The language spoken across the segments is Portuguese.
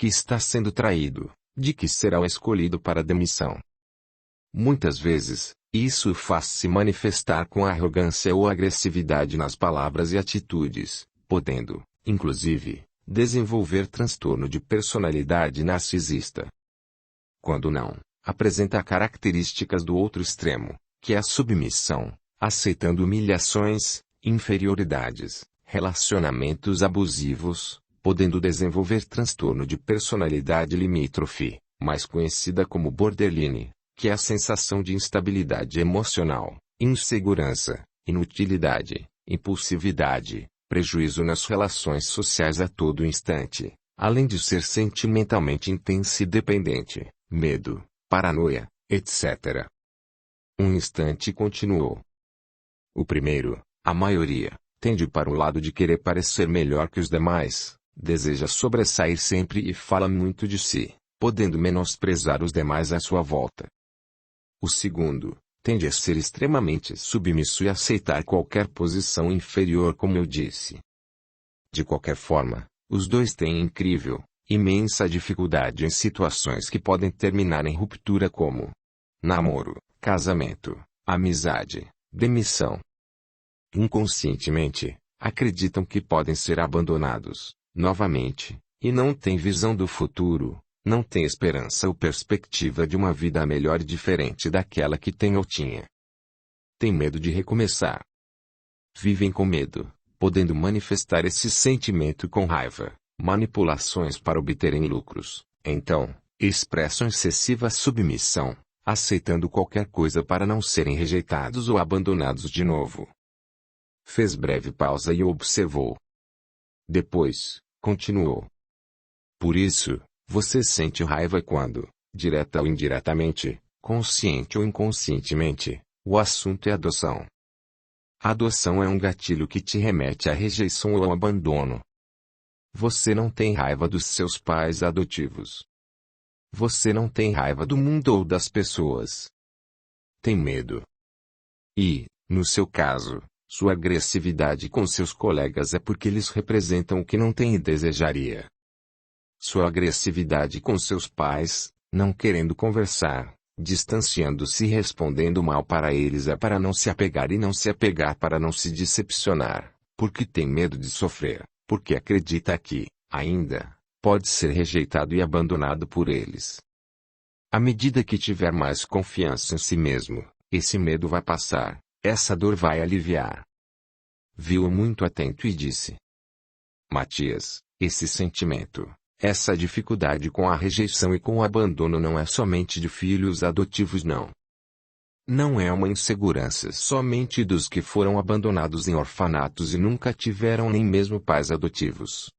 que está sendo traído, de que será o escolhido para a demissão. Muitas vezes, isso o faz se manifestar com arrogância ou agressividade nas palavras e atitudes, podendo, inclusive, desenvolver transtorno de personalidade narcisista. Quando não, apresenta características do outro extremo, que é a submissão, aceitando humilhações, inferioridades, relacionamentos abusivos, podendo desenvolver transtorno de personalidade limítrofe, mais conhecida como borderline, que é a sensação de instabilidade emocional, insegurança, inutilidade, impulsividade, prejuízo nas relações sociais a todo instante, além de ser sentimentalmente intenso e dependente, medo, paranoia, etc. Um instante continuou. O primeiro, a maioria, tende para o lado de querer parecer melhor que os demais, deseja sobressair sempre e fala muito de si, podendo menosprezar os demais à sua volta. O segundo, tende a ser extremamente submisso e aceitar qualquer posição inferior, como eu disse. De qualquer forma, os dois têm incrível, imensa dificuldade em situações que podem terminar em ruptura, como namoro, casamento, amizade, demissão. Inconscientemente, acreditam que podem ser abandonados, novamente, e não têm visão do futuro, não têm esperança ou perspectiva de uma vida melhor e diferente daquela que tem ou tinha. Têm medo de recomeçar. Vivem com medo, podendo manifestar esse sentimento com raiva, manipulações para obterem lucros, então, expressam excessiva submissão, aceitando qualquer coisa para não serem rejeitados ou abandonados de novo. Fez breve pausa e observou. Depois, continuou. Por isso, você sente raiva quando, direta ou indiretamente, consciente ou inconscientemente, o assunto é adoção. A adoção é um gatilho que te remete à rejeição ou ao abandono. Você não tem raiva dos seus pais adotivos. Você não tem raiva do mundo ou das pessoas. Tem medo. E, no seu caso, sua agressividade com seus colegas é porque eles representam o que não tem e desejaria. Sua agressividade com seus pais, não querendo conversar, distanciando-se e respondendo mal para eles é para não se apegar e não se apegar para não se decepcionar, porque tem medo de sofrer, porque acredita que, ainda, pode ser rejeitado e abandonado por eles. À medida que tiver mais confiança em si mesmo, esse medo vai passar, essa dor vai aliviar. Viu-o muito atento e disse: Matias, esse sentimento, essa dificuldade com a rejeição e com o abandono não é somente de filhos adotivos, não. Não é uma insegurança somente dos que foram abandonados em orfanatos e nunca tiveram nem mesmo pais adotivos.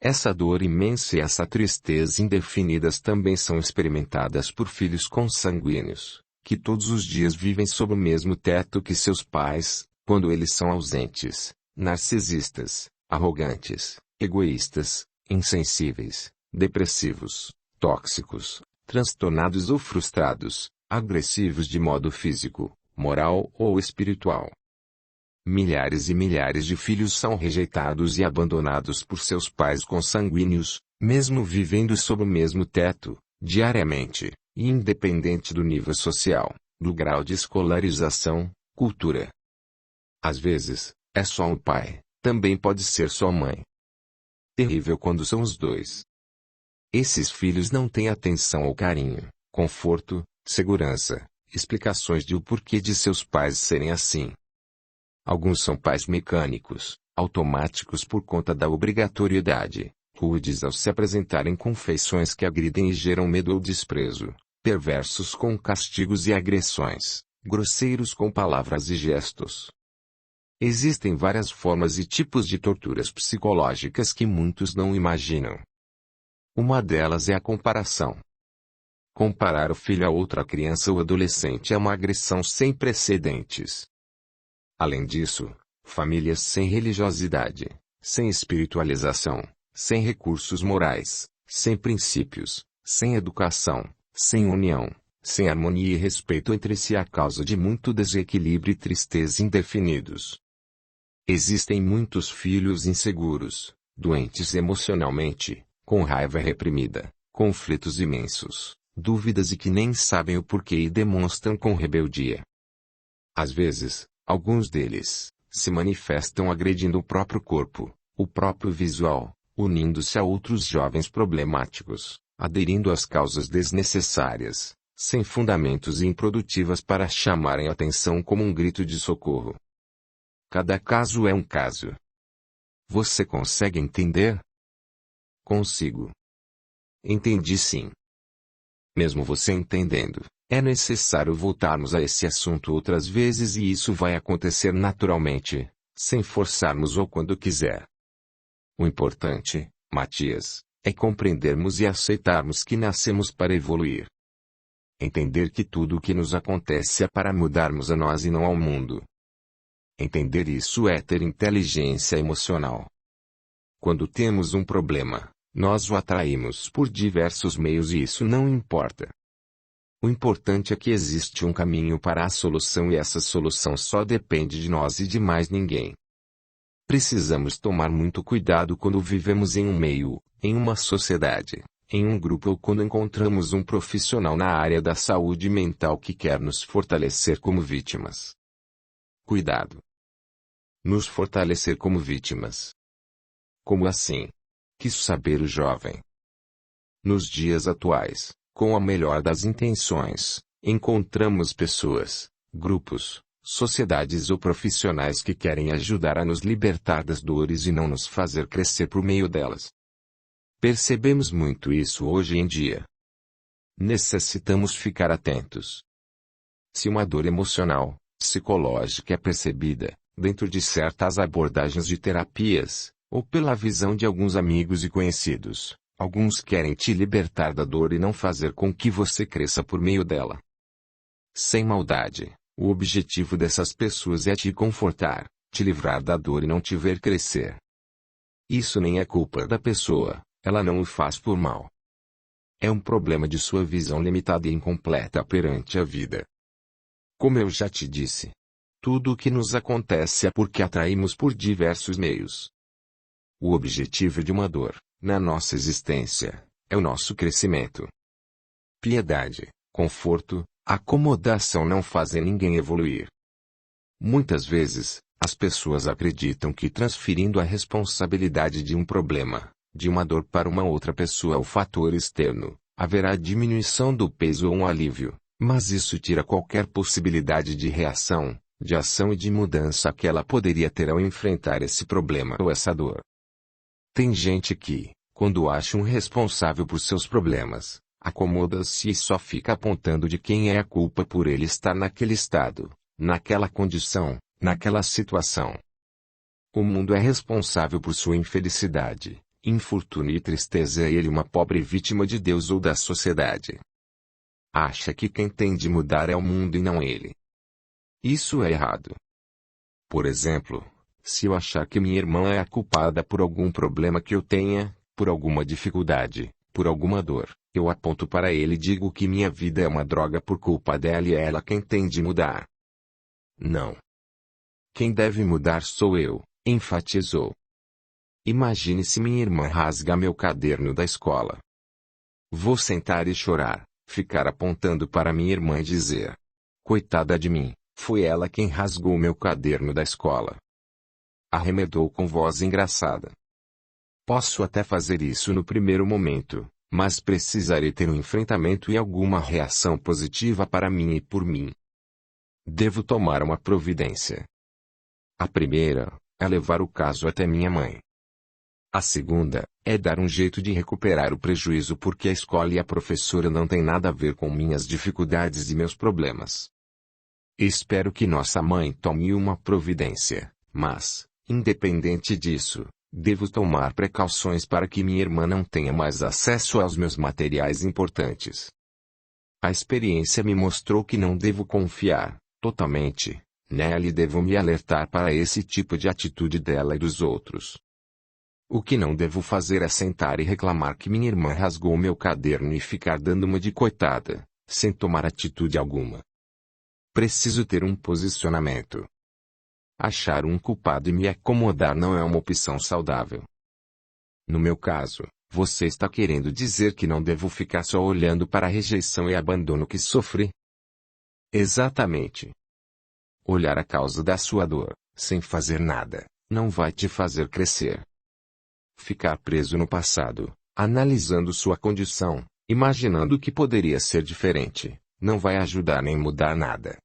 Essa dor imensa e essa tristeza indefinidas também são experimentadas por filhos consanguíneos, que todos os dias vivem sob o mesmo teto que seus pais, quando eles são ausentes, narcisistas, arrogantes, egoístas, insensíveis, depressivos, tóxicos, transtornados ou frustrados, agressivos de modo físico, moral ou espiritual. Milhares e milhares de filhos são rejeitados e abandonados por seus pais consanguíneos, mesmo vivendo sob o mesmo teto, diariamente, e independente do nível social, do grau de escolarização, cultura. Às vezes, é só um pai, também pode ser só mãe. Terrível quando são os dois. Esses filhos não têm atenção ou carinho, conforto, segurança, explicações de o porquê de seus pais serem assim. Alguns são pais mecânicos, automáticos por conta da obrigatoriedade, rudes ao se apresentarem com feições que agridem e geram medo ou desprezo, perversos com castigos e agressões, grosseiros com palavras e gestos. Existem várias formas e tipos de torturas psicológicas que muitos não imaginam. Uma delas é a comparação. Comparar o filho a outra criança ou adolescente é uma agressão sem precedentes. Além disso, famílias sem religiosidade, sem espiritualização, sem recursos morais, sem princípios, sem educação, sem união, sem harmonia e respeito entre si a causa de muito desequilíbrio e tristeza indefinidos. Existem muitos filhos inseguros, doentes emocionalmente, com raiva reprimida, conflitos imensos, dúvidas e que nem sabem o porquê e demonstram com rebeldia. Às vezes, alguns deles se manifestam agredindo o próprio corpo, o próprio visual, unindo-se a outros jovens problemáticos, aderindo às causas desnecessárias, sem fundamentos e improdutivas para chamarem a atenção como um grito de socorro. Cada caso é um caso. Você consegue entender? Consigo. Entendi sim. Mesmo você entendendo, é necessário voltarmos a esse assunto outras vezes e isso vai acontecer naturalmente, sem forçarmos ou quando quiser. O importante, Matias, é compreendermos e aceitarmos que nascemos para evoluir. Entender que tudo o que nos acontece é para mudarmos a nós e não ao mundo. Entender isso é ter inteligência emocional. Quando temos um problema, nós o atraímos por diversos meios e isso não importa. O importante é que existe um caminho para a solução e essa solução só depende de nós e de mais ninguém. Precisamos tomar muito cuidado quando vivemos em um meio, em uma sociedade, em um grupo ou quando encontramos um profissional na área da saúde mental que quer nos fortalecer como vítimas. Cuidado! Nos fortalecer como vítimas. Como assim? Quis saber o jovem. Nos dias atuais, com a melhor das intenções, encontramos pessoas, grupos, sociedades ou profissionais que querem ajudar a nos libertar das dores e não nos fazer crescer por meio delas. Percebemos muito isso hoje em dia. Necessitamos ficar atentos. Se uma dor emocional, psicológica é percebida, dentro de certas abordagens de terapias, ou pela visão de alguns amigos e conhecidos, alguns querem te libertar da dor e não fazer com que você cresça por meio dela. Sem maldade, o objetivo dessas pessoas é te confortar, te livrar da dor e não te ver crescer. Isso nem é culpa da pessoa, ela não o faz por mal. É um problema de sua visão limitada e incompleta perante a vida. Como eu já te disse, tudo o que nos acontece é porque atraímos por diversos meios. O objetivo de uma dor, na nossa existência, é o nosso crescimento. Piedade, conforto, acomodação não fazem ninguém evoluir. Muitas vezes, as pessoas acreditam que transferindo a responsabilidade de um problema, de uma dor para uma outra pessoa ou fator externo, haverá diminuição do peso ou um alívio, mas isso tira qualquer possibilidade de reação, de ação e de mudança que ela poderia ter ao enfrentar esse problema ou essa dor. Tem gente que, quando acha um responsável por seus problemas, acomoda-se e só fica apontando de quem é a culpa por ele estar naquele estado, naquela condição, naquela situação. O mundo é responsável por sua infelicidade, infortúnio e tristeza e ele uma pobre vítima de Deus ou da sociedade. Acha que quem tem de mudar é o mundo e não ele. Isso é errado. Por exemplo, se eu achar que minha irmã é a culpada por algum problema que eu tenha, por alguma dificuldade, por alguma dor, eu aponto para ele e digo que minha vida é uma droga por culpa dela e é ela quem tem de mudar. Não. Quem deve mudar sou eu, enfatizou. Imagine se minha irmã rasga meu caderno da escola. Vou sentar e chorar, ficar apontando para minha irmã e dizer: coitada de mim, foi ela quem rasgou meu caderno da escola. Arremedou com voz engraçada. Posso até fazer isso no primeiro momento, mas precisarei ter um enfrentamento e alguma reação positiva para mim e por mim. Devo tomar uma providência. A primeira é levar o caso até minha mãe. A segunda é dar um jeito de recuperar o prejuízo porque a escola e a professora não têm nada a ver com minhas dificuldades e meus problemas. Espero que nossa mãe tome uma providência, mas, independente disso, devo tomar precauções para que minha irmã não tenha mais acesso aos meus materiais importantes. A experiência me mostrou que não devo confiar, totalmente, nela e devo me alertar para esse tipo de atitude dela e dos outros. O que não devo fazer é sentar e reclamar que minha irmã rasgou meu caderno e ficar dando uma de coitada, sem tomar atitude alguma. Preciso ter um posicionamento. Achar um culpado e me acomodar não é uma opção saudável. No meu caso, Você está querendo dizer que não devo ficar só olhando para a rejeição e abandono que sofri? Exatamente. Olhar a causa da sua dor, sem fazer nada, não vai te fazer crescer. Ficar preso no passado, analisando sua condição, imaginando que poderia ser diferente, não vai ajudar nem mudar nada.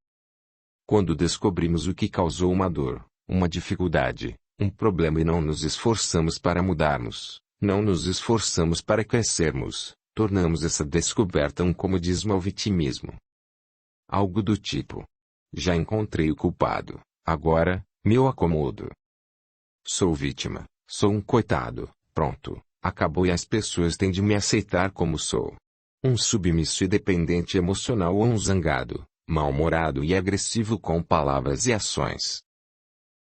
Quando descobrimos o que causou uma dor, uma dificuldade, um problema e não nos esforçamos para mudarmos, não nos esforçamos para crescermos, tornamos essa descoberta um comodismo ou vitimismo. Algo do tipo: já encontrei o culpado, agora, meu acomodo. Sou vítima, sou um coitado, pronto, acabou e as pessoas têm de me aceitar como sou. Um submisso e dependente emocional ou um zangado, mal-humorado e agressivo com palavras e ações.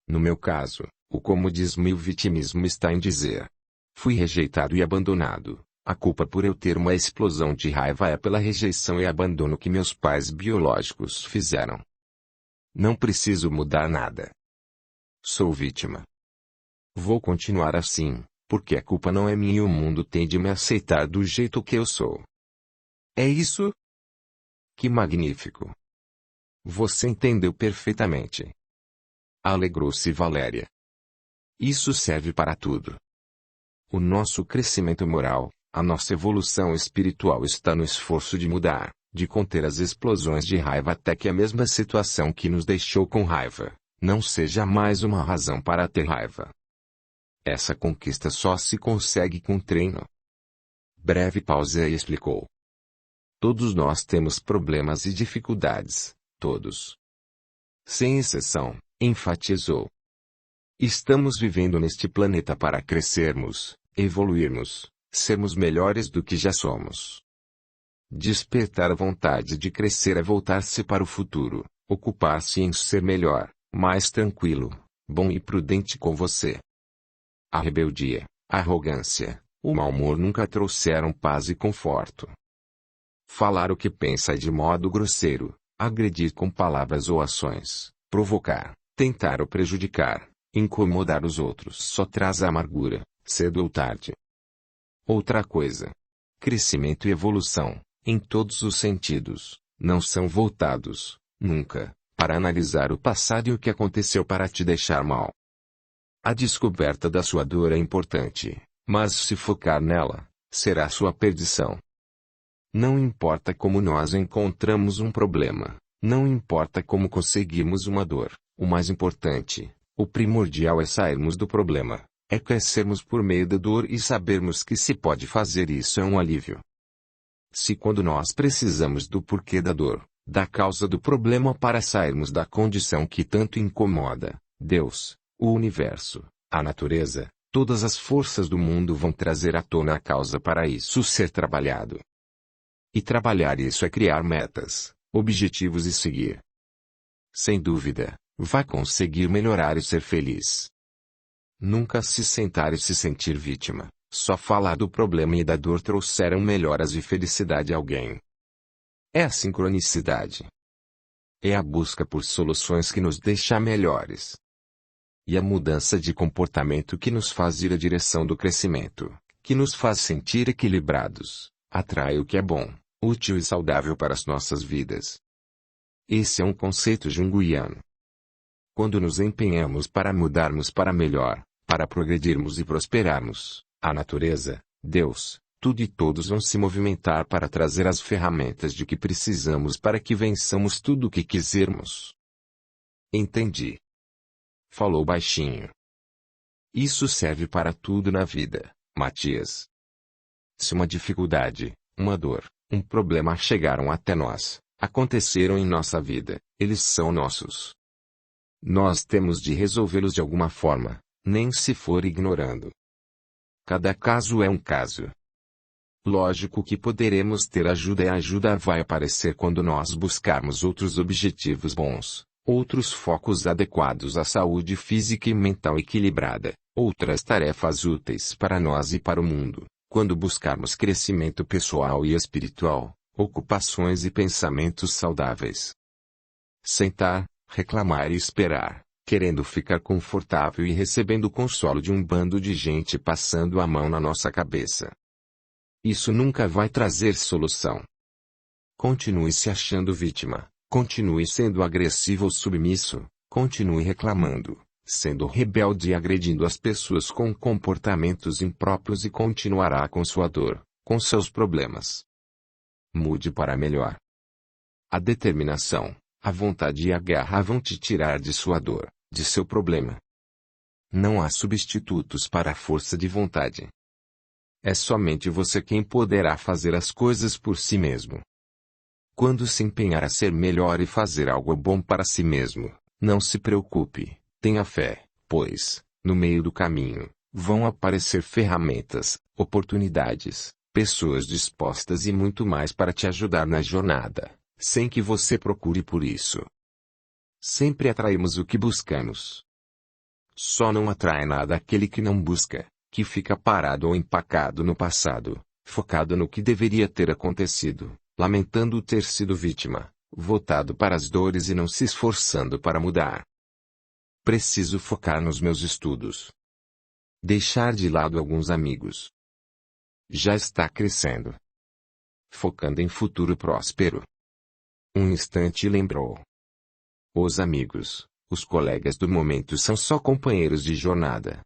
No meu caso, o comodismo e o vitimismo está em dizer: fui rejeitado e abandonado. A culpa por eu ter uma explosão de raiva é pela rejeição e abandono que meus pais biológicos fizeram. Não preciso mudar nada. Sou vítima. Vou continuar assim, porque a culpa não é minha e o mundo tem de me aceitar do jeito que eu sou. É isso? Que magnífico! Você entendeu perfeitamente. Alegrou-se Valéria. Isso serve para tudo. O nosso crescimento moral, a nossa evolução espiritual está no esforço de mudar, de conter as explosões de raiva até que a mesma situação que nos deixou com raiva, não seja mais uma razão para ter raiva. Essa conquista só se consegue com treino. Breve pausa e explicou. Todos nós temos problemas e dificuldades, todos. Sem exceção, enfatizou. Estamos vivendo neste planeta para crescermos, evoluirmos, sermos melhores do que já somos. Despertar a vontade de crescer é voltar-se para o futuro, ocupar-se em ser melhor, mais tranquilo, bom e prudente com você. A rebeldia, a arrogância, o mau humor nunca trouxeram paz e conforto. Falar o que pensa de modo grosseiro, agredir com palavras ou ações, provocar, tentar ou prejudicar, incomodar os outros só traz amargura, cedo ou tarde. Outra coisa. Crescimento e evolução, em todos os sentidos, não são voltados, nunca, para analisar o passado e o que aconteceu para te deixar mal. A descoberta da sua dor é importante, mas se focar nela, será sua perdição. Não importa como nós encontramos um problema, não importa como conseguimos uma dor, o mais importante, o primordial é sairmos do problema, é crescermos por meio da dor e sabermos que se pode fazer isso é um alívio. Se quando nós precisamos do porquê da dor, da causa do problema para sairmos da condição que tanto incomoda, Deus, o universo, a natureza, todas as forças do mundo vão trazer à tona a causa para isso ser trabalhado. E trabalhar isso é criar metas, objetivos e seguir. Sem dúvida, vai conseguir melhorar e ser feliz. Nunca se sentar e se sentir vítima, só falar do problema e da dor trouxeram melhoras e felicidade a alguém. É a sincronicidade. É a busca por soluções que nos deixa melhores. E a mudança de comportamento que nos faz ir à direção do crescimento, que nos faz sentir equilibrados, atrai o que é bom, útil e saudável para as nossas vidas. Esse é um conceito junguiano. Quando nos empenhamos para mudarmos para melhor, para progredirmos e prosperarmos, a natureza, Deus, tudo e todos vão se movimentar para trazer as ferramentas de que precisamos para que vençamos tudo o que quisermos. Entendi. Falou baixinho. Isso serve para tudo na vida, Matias. Se uma dificuldade, uma dor, um problema chegaram até nós, aconteceram em nossa vida, eles são nossos. Nós temos de resolvê-los de alguma forma, nem se for ignorando. Cada caso é um caso. Lógico que poderemos ter ajuda e a ajuda vai aparecer quando nós buscarmos outros objetivos bons, outros focos adequados à saúde física e mental equilibrada, outras tarefas úteis para nós e para o mundo, quando buscarmos crescimento pessoal e espiritual, ocupações e pensamentos saudáveis. Sentar, reclamar e esperar, querendo ficar confortável e recebendo o consolo de um bando de gente passando a mão na nossa cabeça, Isso nunca vai trazer solução. Continue se achando vítima, continue sendo agressivo ou submisso, continue reclamando, sendo rebelde e agredindo as pessoas com comportamentos impróprios e continuará com sua dor, com seus problemas. Mude para melhor. A determinação, a vontade e a garra vão te tirar de sua dor, de seu problema. Não há substitutos para a força de vontade. É somente você quem poderá fazer as coisas por si mesmo. Quando se empenhar a ser melhor e fazer algo bom para si mesmo, não se preocupe, tenha fé, pois, no meio do caminho, vão aparecer ferramentas, oportunidades, pessoas dispostas e muito mais para te ajudar na jornada, sem que você procure por isso. Sempre atraímos o que buscamos. Só não atrai nada aquele que não busca, que fica parado ou empacado no passado, focado no que deveria ter acontecido, lamentando ter sido vítima, voltado para as dores e não se esforçando para mudar. Preciso focar nos meus estudos. Deixar de lado alguns amigos. Já está crescendo. Focando em futuro próspero. Um instante lembrou. Os amigos, os colegas do momento são só companheiros de jornada.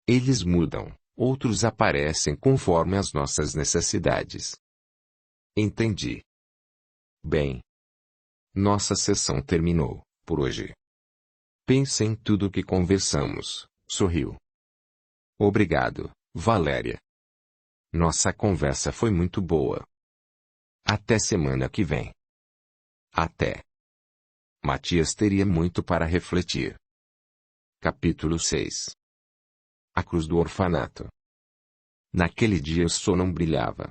Eles mudam, outros aparecem conforme as nossas necessidades. Entendi. Bem. Nossa sessão terminou, por hoje. Pense em tudo que conversamos, sorriu. Obrigado, Valéria. Nossa conversa foi muito boa. Até semana que vem. Até. Matias teria muito para refletir. Capítulo 6. A cruz do orfanato. Naquele dia o sol não brilhava.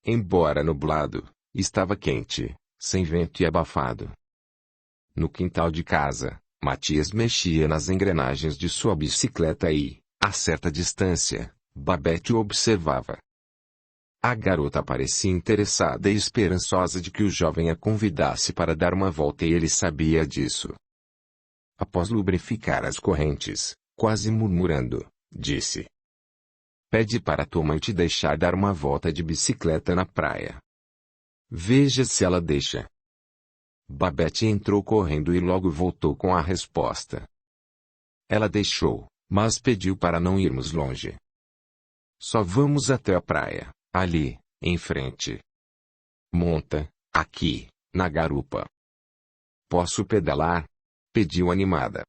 Embora nublado, estava quente, sem vento e abafado. No quintal de casa, Matias mexia nas engrenagens de sua bicicleta e, a certa distância, Babette o observava. A garota parecia interessada e esperançosa de que o jovem a convidasse para dar uma volta e ele sabia disso. Após lubrificar as correntes, quase murmurando, disse: Pede para tua mãe te deixar dar uma volta de bicicleta na praia. Veja se ela deixa. Babette entrou correndo e logo voltou com a resposta. Ela deixou, mas pediu para não irmos longe. Só vamos até a praia, ali, em frente. Monta, aqui, na garupa. Posso pedalar? Pediu animada.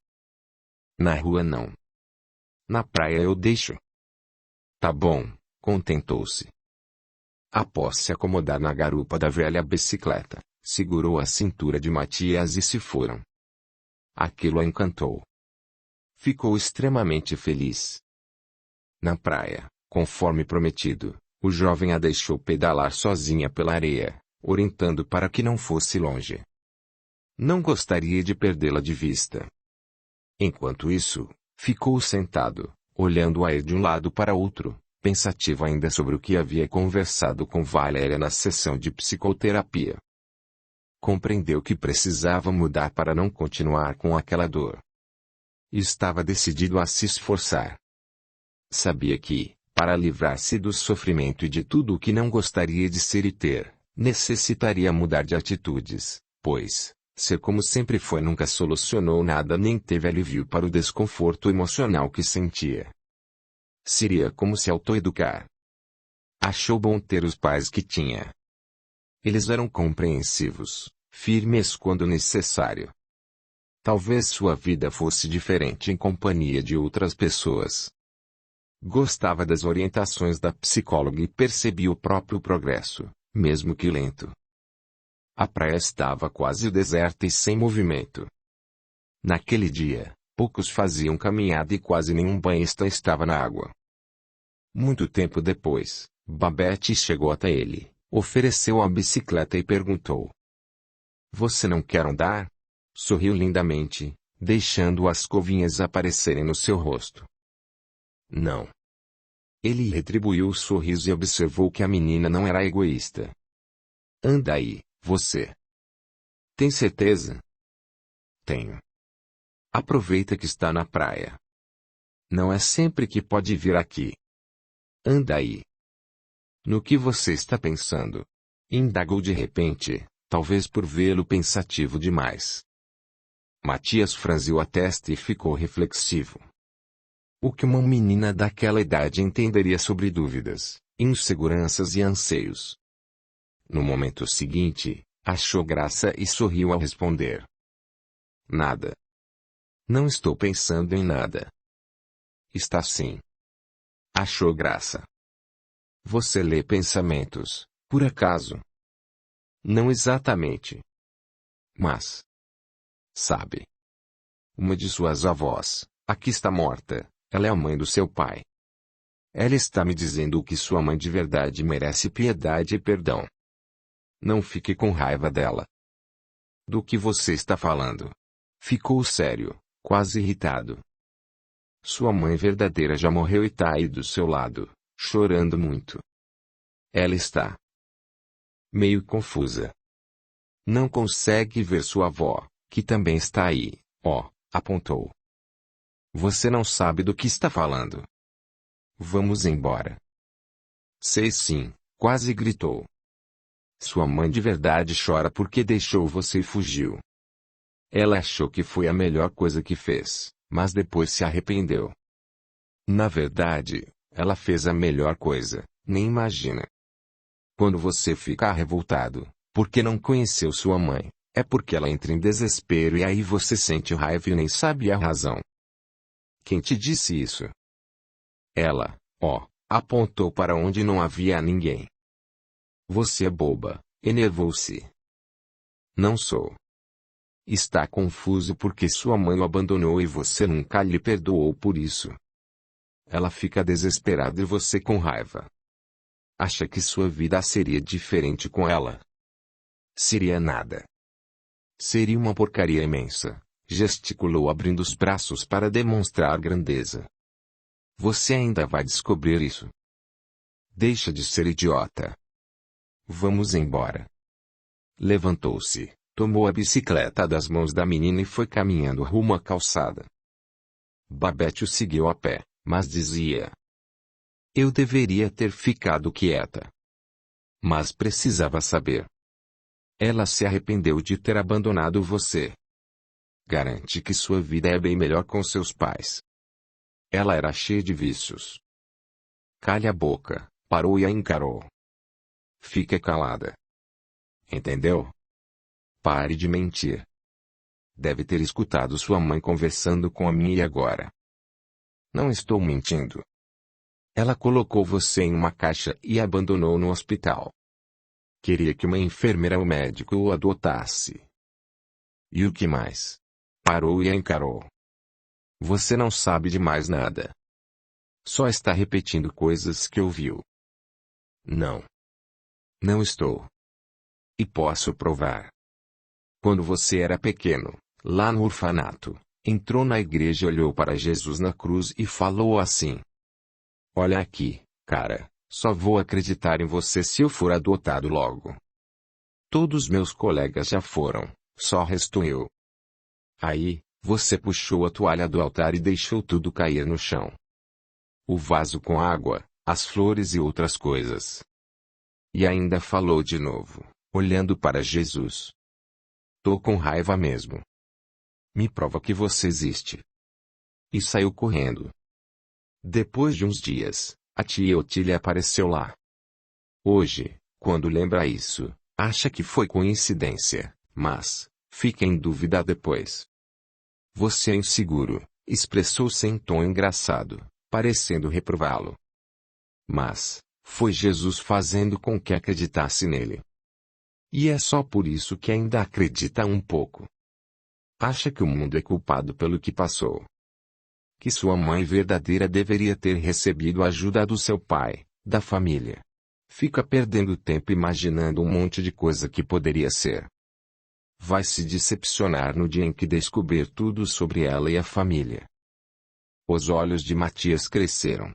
Na rua não. Na praia eu deixo. Tá bom, contentou-se. Após se acomodar na garupa da velha bicicleta, segurou a cintura de Matias e se foram. Aquilo a encantou. Ficou extremamente feliz. Na praia, conforme prometido, o jovem a deixou pedalar sozinha pela areia, orientando para que não fosse longe. Não gostaria de perdê-la de vista. Enquanto isso, ficou sentado, olhando-a ir de um lado para outro, pensativo ainda sobre o que havia conversado com Valéria na sessão de psicoterapia. Compreendeu que precisava mudar para não continuar com aquela dor. Estava decidido a se esforçar. Sabia que, para livrar-se do sofrimento e de tudo o que não gostaria de ser e ter, necessitaria mudar de atitudes, pois, ser como sempre foi nunca solucionou nada nem teve alívio para o desconforto emocional que sentia. Seria como se autoeducar. Achou bom ter os pais que tinha. Eles eram compreensivos, firmes quando necessário. Talvez sua vida fosse diferente em companhia de outras pessoas. Gostava das orientações da psicóloga e percebia o próprio progresso, mesmo que lento. A praia estava quase deserta e sem movimento. Naquele dia, poucos faziam caminhada e quase nenhum banhista estava na água. Muito tempo depois, Babette chegou até ele, ofereceu a bicicleta e perguntou: Você não quer andar? Sorriu lindamente, deixando as covinhas aparecerem no seu rosto. Não. Ele retribuiu o sorriso e observou que a menina não era egoísta. Anda aí, você. Tem certeza? Tenho. Aproveita que está na praia. Não é sempre que pode vir aqui. Anda aí. No que você está pensando? Indagou de repente, talvez por vê-lo pensativo demais. Matias franziu a testa e ficou reflexivo. O que uma menina daquela idade entenderia sobre dúvidas, inseguranças e anseios? No momento seguinte, achou graça e sorriu ao responder. Nada. Não estou pensando em nada. Está sim. Achou graça. Você lê pensamentos, por acaso? Não exatamente. Mas. Sabe. Uma de suas avós, aqui está morta, ela é a mãe do seu pai. Ela está me dizendo que sua mãe de verdade merece piedade e perdão. Não fique com raiva dela. Do que você está falando? Ficou sério, quase irritado. Sua mãe verdadeira já morreu e está aí do seu lado, chorando muito. Ela está meio confusa. Não consegue ver sua avó, que também está aí, ó, apontou. Você não sabe do que está falando. Vamos embora. Sei sim, quase gritou. Sua mãe de verdade chora porque deixou você e fugiu. Ela achou que foi a melhor coisa que fez, mas depois se arrependeu. Na verdade, ela fez a melhor coisa, nem imagina. Quando você ficar revoltado, porque não conheceu sua mãe, é porque ela entra em desespero e aí você sente raiva e nem sabe a razão. Quem te disse isso? Ela, ó, apontou para onde não havia ninguém. Você é boba, enervou-se. Não sou. Está confuso porque sua mãe o abandonou e você nunca lhe perdoou por isso. Ela fica desesperada e você com raiva. Acha que sua vida seria diferente com ela? Seria nada. Seria uma porcaria imensa, gesticulou abrindo os braços para demonstrar grandeza. Você ainda vai descobrir isso. Deixa de ser idiota. Vamos embora. Levantou-se, tomou a bicicleta das mãos da menina e foi caminhando rumo à calçada. Babette o seguiu a pé, mas dizia: eu deveria ter ficado quieta. Mas precisava saber. Ela se arrependeu de ter abandonado você. Garante que sua vida é bem melhor com seus pais. Ela era cheia de vícios. Calhe a boca, parou e a encarou. Fique calada. Entendeu? Pare de mentir. Deve ter escutado sua mãe conversando com a minha e agora. Não estou mentindo. Ela colocou você em uma caixa e abandonou no hospital. Queria que uma enfermeira ou médico o adotasse. E o que mais? Parou e a encarou. Você não sabe de mais nada. Só está repetindo coisas que ouviu. Não. Não estou. E posso provar. Quando você era pequeno, lá no orfanato, entrou na igreja e olhou para Jesus na cruz e falou assim: olha aqui, cara, só vou acreditar em você se eu for adotado logo. Todos meus colegas já foram, só resto eu. Aí, você puxou a toalha do altar e deixou tudo cair no chão. O vaso com água, as flores e outras coisas. E ainda falou de novo, olhando para Jesus. Tô com raiva mesmo. Me prova que você existe. E saiu correndo. Depois de uns dias, a tia Otília apareceu lá. Hoje, quando lembra isso, acha que foi coincidência, mas fica em dúvida depois. Você é inseguro, expressou-se em tom engraçado, parecendo reprová-lo. Mas foi Jesus fazendo com que acreditasse nele. E é só por isso que ainda acredita um pouco. Acha que o mundo é culpado pelo que passou. Que sua mãe verdadeira deveria ter recebido a ajuda do seu pai, da família. Fica perdendo tempo imaginando um monte de coisa que poderia ser. Vai se decepcionar no dia em que descobrir tudo sobre ela e a família. Os olhos de Matias cresceram.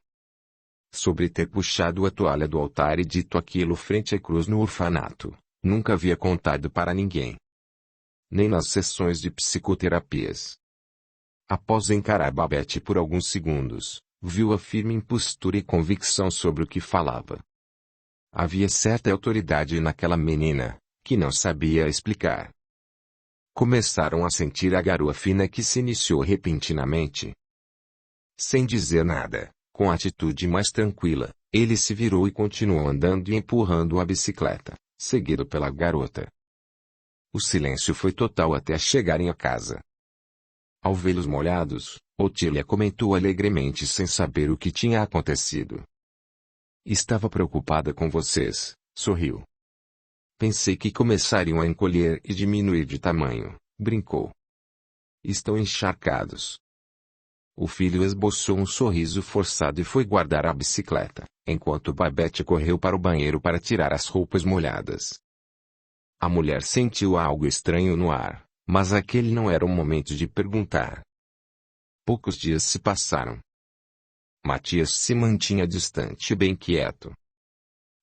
Sobre ter puxado a toalha do altar e dito aquilo frente à cruz no orfanato, nunca havia contado para ninguém. Nem nas sessões de psicoterapias. Após encarar Babette por alguns segundos, viu-a firme em postura e convicção sobre o que falava. Havia certa autoridade naquela menina, que não sabia explicar. Começaram a sentir a garoa fina que se iniciou repentinamente. Sem dizer nada, com atitude mais tranquila, ele se virou e continuou andando e empurrando a bicicleta, seguido pela garota. O silêncio foi total até chegarem a casa. Ao vê-los molhados, Otília comentou alegremente sem saber o que tinha acontecido. Estava preocupada com vocês, sorriu. Pensei que começariam a encolher e diminuir de tamanho, brincou. Estão encharcados. O filho esboçou um sorriso forçado e foi guardar a bicicleta, enquanto Babette correu para o banheiro para tirar as roupas molhadas. A mulher sentiu algo estranho no ar, mas aquele não era o momento de perguntar. Poucos dias se passaram. Matias se mantinha distante e bem quieto.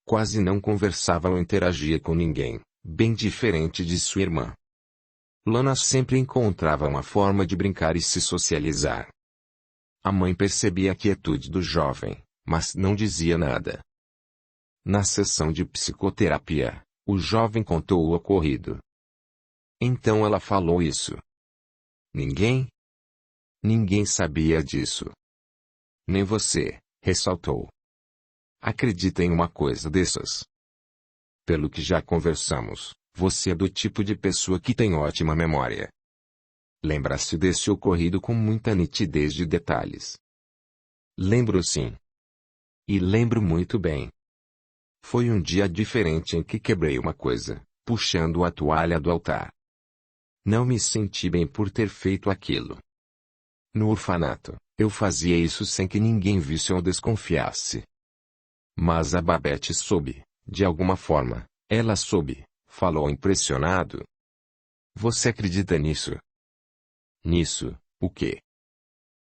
Quase não conversava ou interagia com ninguém, bem diferente de sua irmã. Lana sempre encontrava uma forma de brincar e se socializar. A mãe percebia a quietude do jovem, mas não dizia nada. Na sessão de psicoterapia, o jovem contou o ocorrido. Então ela falou isso. Ninguém? Ninguém sabia disso. Nem você, ressaltou. Acredita em uma coisa dessas? Pelo que já conversamos, você é do tipo de pessoa que tem ótima memória. Lembra-se desse ocorrido com muita nitidez de detalhes. Lembro sim. E lembro muito bem. Foi um dia diferente em que quebrei uma coisa, puxando a toalha do altar. Não me senti bem por ter feito aquilo. No orfanato, eu fazia isso sem que ninguém visse ou desconfiasse. Mas a Babette soube, de alguma forma, ela soube, falou impressionado. Você acredita nisso? Nisso, o quê?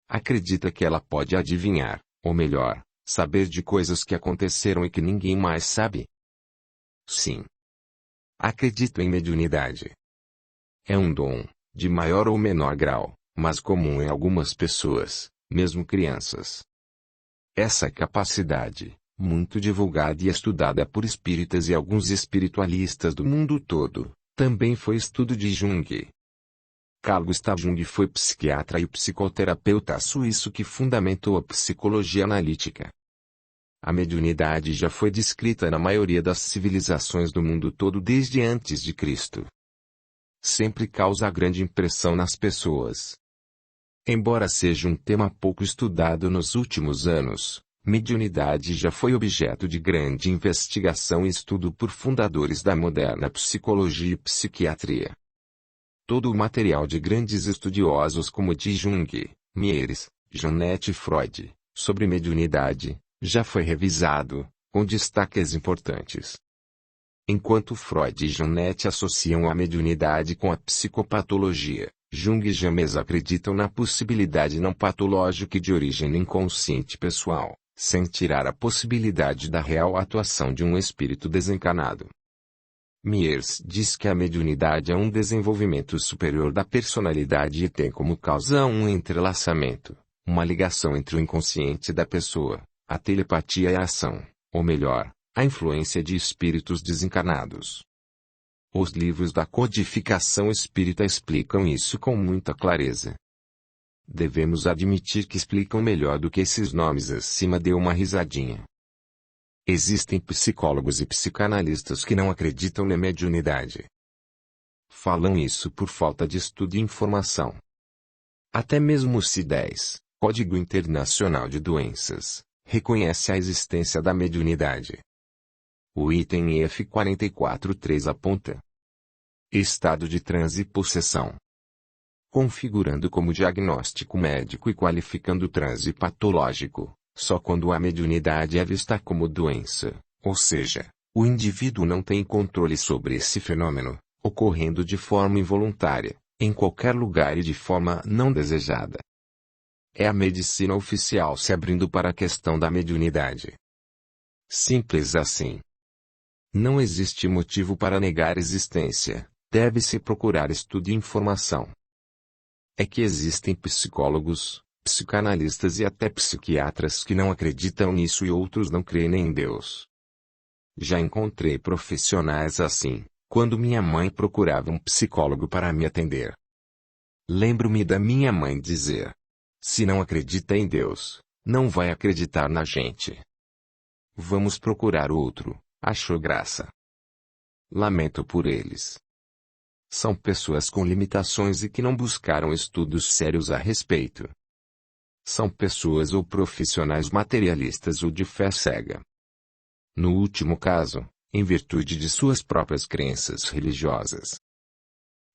Acredita que ela pode adivinhar, ou melhor, saber de coisas que aconteceram e que ninguém mais sabe? Sim. Acredito em mediunidade. É um dom, de maior ou menor grau, mas comum em algumas pessoas, mesmo crianças. Essa capacidade, muito divulgada e estudada por espíritas e alguns espiritualistas do mundo todo, também foi estudo de Jung. Carl Gustav Jung foi psiquiatra e psicoterapeuta suíço que fundamentou a psicologia analítica. A mediunidade já foi descrita na maioria das civilizações do mundo todo desde antes de Cristo. Sempre causa grande impressão nas pessoas. Embora seja um tema pouco estudado nos últimos anos, mediunidade já foi objeto de grande investigação e estudo por fundadores da moderna psicologia e psiquiatria. Todo o material de grandes estudiosos como de Jung, Mieres, Janet e Freud, sobre mediunidade, já foi revisado, com destaques importantes. Enquanto Freud e Janet associam a mediunidade com a psicopatologia, Jung e James acreditam na possibilidade não patológica e de origem inconsciente pessoal, sem tirar a possibilidade da real atuação de um espírito desencarnado. Miers diz que a mediunidade é um desenvolvimento superior da personalidade e tem como causa um entrelaçamento, uma ligação entre o inconsciente da pessoa, a telepatia e a ação, ou melhor, a influência de espíritos desencarnados. Os livros da codificação espírita explicam isso com muita clareza. Devemos admitir que explicam melhor do que esses nomes acima. Deu uma risadinha. Existem psicólogos e psicanalistas que não acreditam na mediunidade. Falam isso por falta de estudo e informação. Até mesmo o CIE-10, Código Internacional de Doenças, reconhece a existência da mediunidade. O item F44.3 aponta: estado de transe e possessão, configurando como diagnóstico médico e qualificando o transe patológico, só quando a mediunidade é vista como doença, ou seja, o indivíduo não tem controle sobre esse fenômeno, ocorrendo de forma involuntária, em qualquer lugar e de forma não desejada. É a medicina oficial se abrindo para a questão da mediunidade. Simples assim. Não existe motivo para negar existência, deve-se procurar estudo e informação. É que existem psicólogos, psicanalistas e até psiquiatras que não acreditam nisso e outros não creem em Deus. Já encontrei profissionais assim, quando minha mãe procurava um psicólogo para me atender. Lembro-me da minha mãe dizer: se não acredita em Deus, não vai acreditar na gente. Vamos procurar outro, achou graça. Lamento por eles. São pessoas com limitações e que não buscaram estudos sérios a respeito. São pessoas ou profissionais materialistas ou de fé cega. No último caso, em virtude de suas próprias crenças religiosas.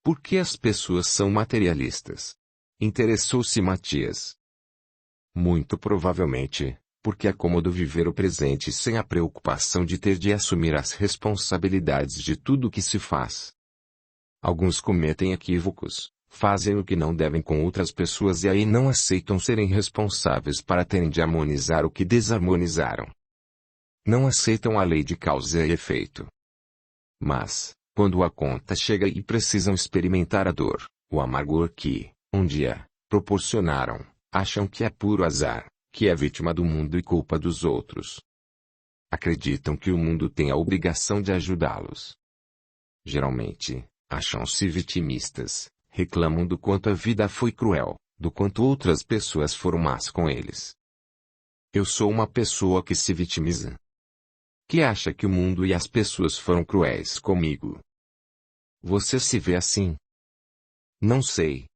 Por que as pessoas são materialistas? Interessou-se Matias. Muito provavelmente, porque é cômodo viver o presente sem a preocupação de ter de assumir as responsabilidades de tudo o que se faz. Alguns cometem equívocos, fazem o que não devem com outras pessoas e aí não aceitam serem responsáveis para terem de harmonizar o que desarmonizaram. Não aceitam a lei de causa e efeito. Mas, quando a conta chega e precisam experimentar a dor, o amargor que, um dia, proporcionaram, acham que é puro azar, que é vítima do mundo e culpa dos outros. Acreditam que o mundo tem a obrigação de ajudá-los. Geralmente, acham-se vitimistas, reclamam do quanto a vida foi cruel, do quanto outras pessoas foram más com eles. Eu sou uma pessoa que se vitimiza. Que acha que o mundo e as pessoas foram cruéis comigo. Você se vê assim? Não sei.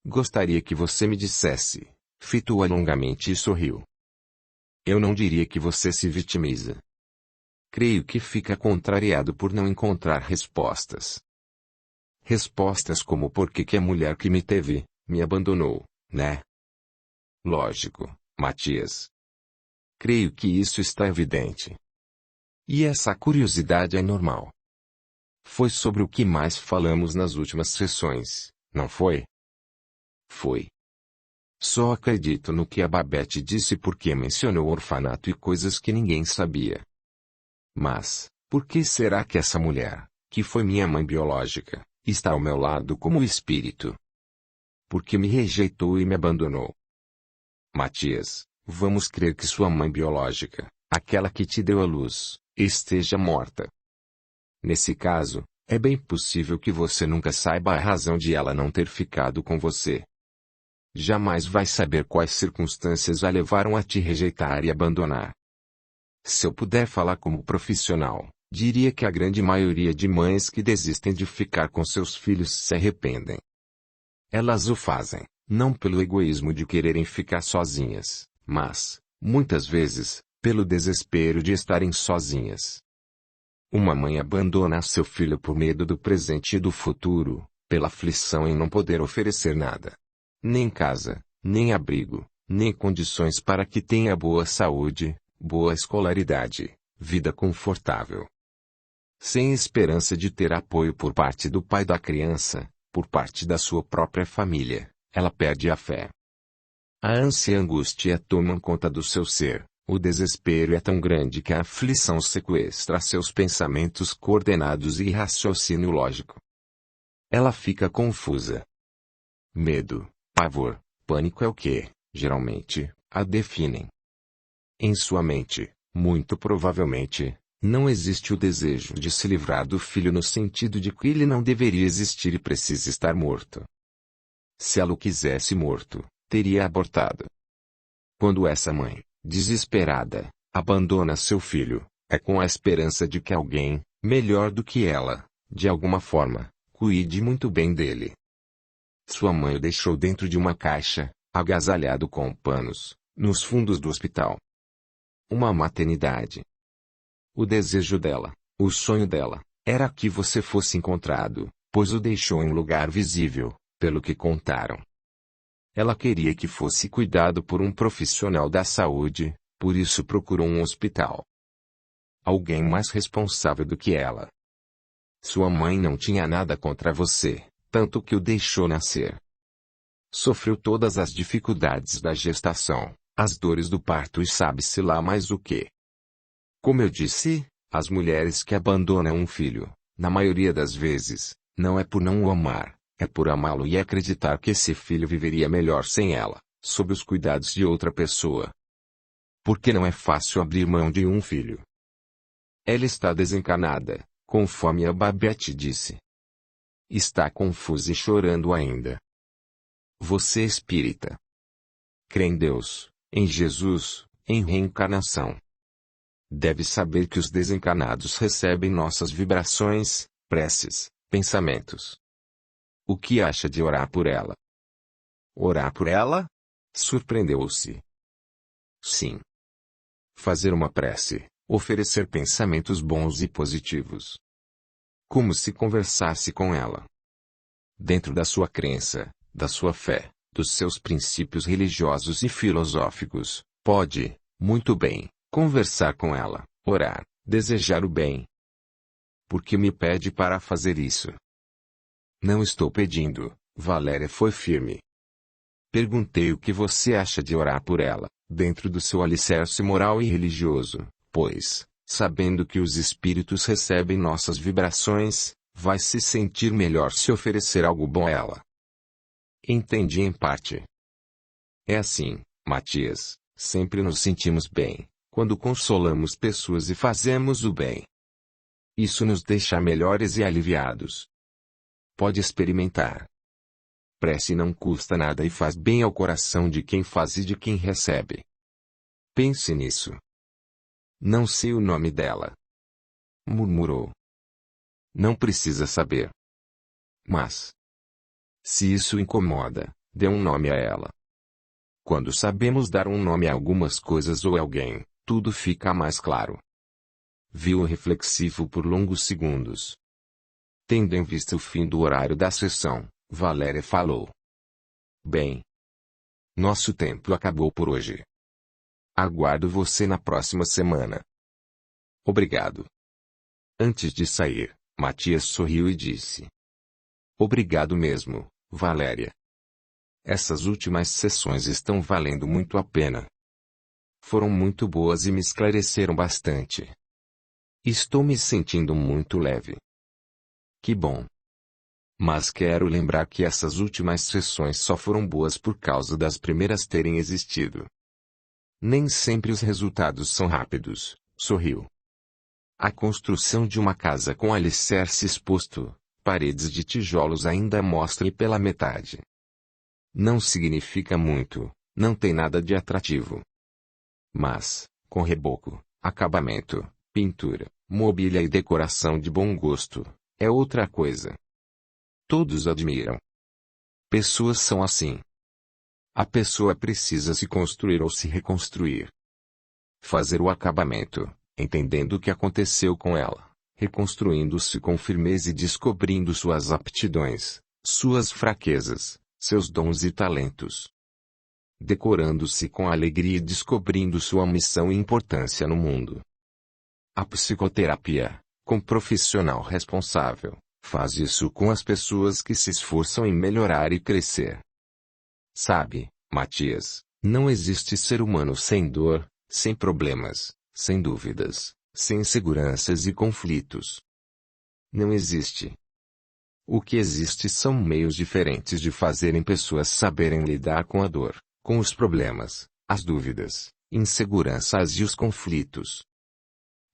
Gostaria que você me dissesse. Fitou-a longamente e sorriu. Eu não diria que você se vitimiza. Creio que fica contrariado por não encontrar respostas. Respostas como por que a mulher que me teve, me abandonou, né? Lógico, Matias. Creio que isso está evidente. E essa curiosidade é normal. Foi sobre o que mais falamos nas últimas sessões, não foi? Foi. Só acredito no que a Babette disse porque mencionou o orfanato e coisas que ninguém sabia. Mas, por que será que essa mulher, que foi minha mãe biológica, está ao meu lado como espírito? Porque me rejeitou e me abandonou. Matias, vamos crer que sua mãe biológica, aquela que te deu à luz, esteja morta. Nesse caso, é bem possível que você nunca saiba a razão de ela não ter ficado com você. Jamais vai saber quais circunstâncias a levaram a te rejeitar e abandonar. Se eu puder falar como profissional, diria que a grande maioria de mães que desistem de ficar com seus filhos se arrependem. Elas o fazem, não pelo egoísmo de quererem ficar sozinhas, mas, muitas vezes, pelo desespero de estarem sozinhas. Uma mãe abandona seu filho por medo do presente e do futuro, pela aflição em não poder oferecer nada. Nem casa, nem abrigo, nem condições para que tenha boa saúde, boa escolaridade, vida confortável. Sem esperança de ter apoio por parte do pai da criança, por parte da sua própria família, ela perde a fé. A ânsia e a angústia tomam conta do seu ser, o desespero é tão grande que a aflição sequestra seus pensamentos coordenados e raciocínio lógico. Ela fica confusa. Medo, pavor, pânico é o que, geralmente, a definem. Em sua mente, muito provavelmente, não existe o desejo de se livrar do filho no sentido de que ele não deveria existir e precisa estar morto. Se ela o quisesse morto, teria abortado. Quando essa mãe, desesperada, abandona seu filho, é com a esperança de que alguém, melhor do que ela, de alguma forma, cuide muito bem dele. Sua mãe o deixou dentro de uma caixa, agasalhado com panos, nos fundos do hospital. Uma maternidade. O desejo dela, o sonho dela, era que você fosse encontrado, pois o deixou em lugar visível, pelo que contaram. Ela queria que fosse cuidado por um profissional da saúde, por isso procurou um hospital. Alguém mais responsável do que ela. Sua mãe não tinha nada contra você, tanto que o deixou nascer. Sofreu todas as dificuldades da gestação, as dores do parto e sabe-se lá mais o que. Como eu disse, as mulheres que abandonam um filho, na maioria das vezes, não é por não o amar, é por amá-lo e acreditar que esse filho viveria melhor sem ela, sob os cuidados de outra pessoa. Porque não é fácil abrir mão de um filho. Ela está desencanada, conforme a Babette disse. Está confusa e chorando ainda. Você é espírita. Crê em Deus, em Jesus, em reencarnação. Deve saber que os desencanados recebem nossas vibrações, preces, pensamentos. O que acha de orar por ela? Orar por ela? Surpreendeu-se. Sim. Fazer uma prece, oferecer pensamentos bons e positivos. Como se conversasse com ela. Dentro da sua crença, da sua fé, dos seus princípios religiosos e filosóficos, pode, muito bem, conversar com ela, orar, desejar o bem. Por que me pede para fazer isso? Não estou pedindo, Valéria foi firme. Perguntei o que você acha de orar por ela, dentro do seu alicerce moral e religioso, pois, sabendo que os espíritos recebem nossas vibrações, vai se sentir melhor se oferecer algo bom a ela. Entendi em parte. É assim, Matias, sempre nos sentimos bem, quando consolamos pessoas e fazemos o bem. Isso nos deixa melhores e aliviados. Pode experimentar. Prece não custa nada e faz bem ao coração de quem faz e de quem recebe. Pense nisso. Não sei o nome dela. Murmurou. Não precisa saber. Mas, se isso incomoda, dê um nome a ela. Quando sabemos dar um nome a algumas coisas ou a alguém, tudo fica mais claro. Viu-o reflexivo por longos segundos. Tendo em vista o fim do horário da sessão, Valéria falou. Bem. Nosso tempo acabou por hoje. Aguardo você na próxima semana. Obrigado. Antes de sair, Matias sorriu e disse. Obrigado mesmo, Valéria. Essas últimas sessões estão valendo muito a pena. Foram muito boas e me esclareceram bastante. Estou me sentindo muito leve. Que bom. Mas quero lembrar que essas últimas sessões só foram boas por causa das primeiras terem existido. Nem sempre os resultados são rápidos, sorriu. A construção de uma casa com alicerce exposto, paredes de tijolos ainda mostra pela metade. Não significa muito, não tem nada de atrativo. Mas, com reboco, acabamento, pintura, mobília e decoração de bom gosto, é outra coisa. Todos admiram. Pessoas são assim. A pessoa precisa se construir ou se reconstruir. Fazer o acabamento, entendendo o que aconteceu com ela, reconstruindo-se com firmeza e descobrindo suas aptidões, suas fraquezas, seus dons e talentos. Decorando-se com alegria e descobrindo sua missão e importância no mundo. A psicoterapia, com profissional responsável, faz isso com as pessoas que se esforçam em melhorar e crescer. Sabe, Matias, não existe ser humano sem dor, sem problemas, sem dúvidas, sem inseguranças e conflitos. Não existe. O que existe são meios diferentes de fazerem pessoas saberem lidar com a dor, com os problemas, as dúvidas, inseguranças e os conflitos.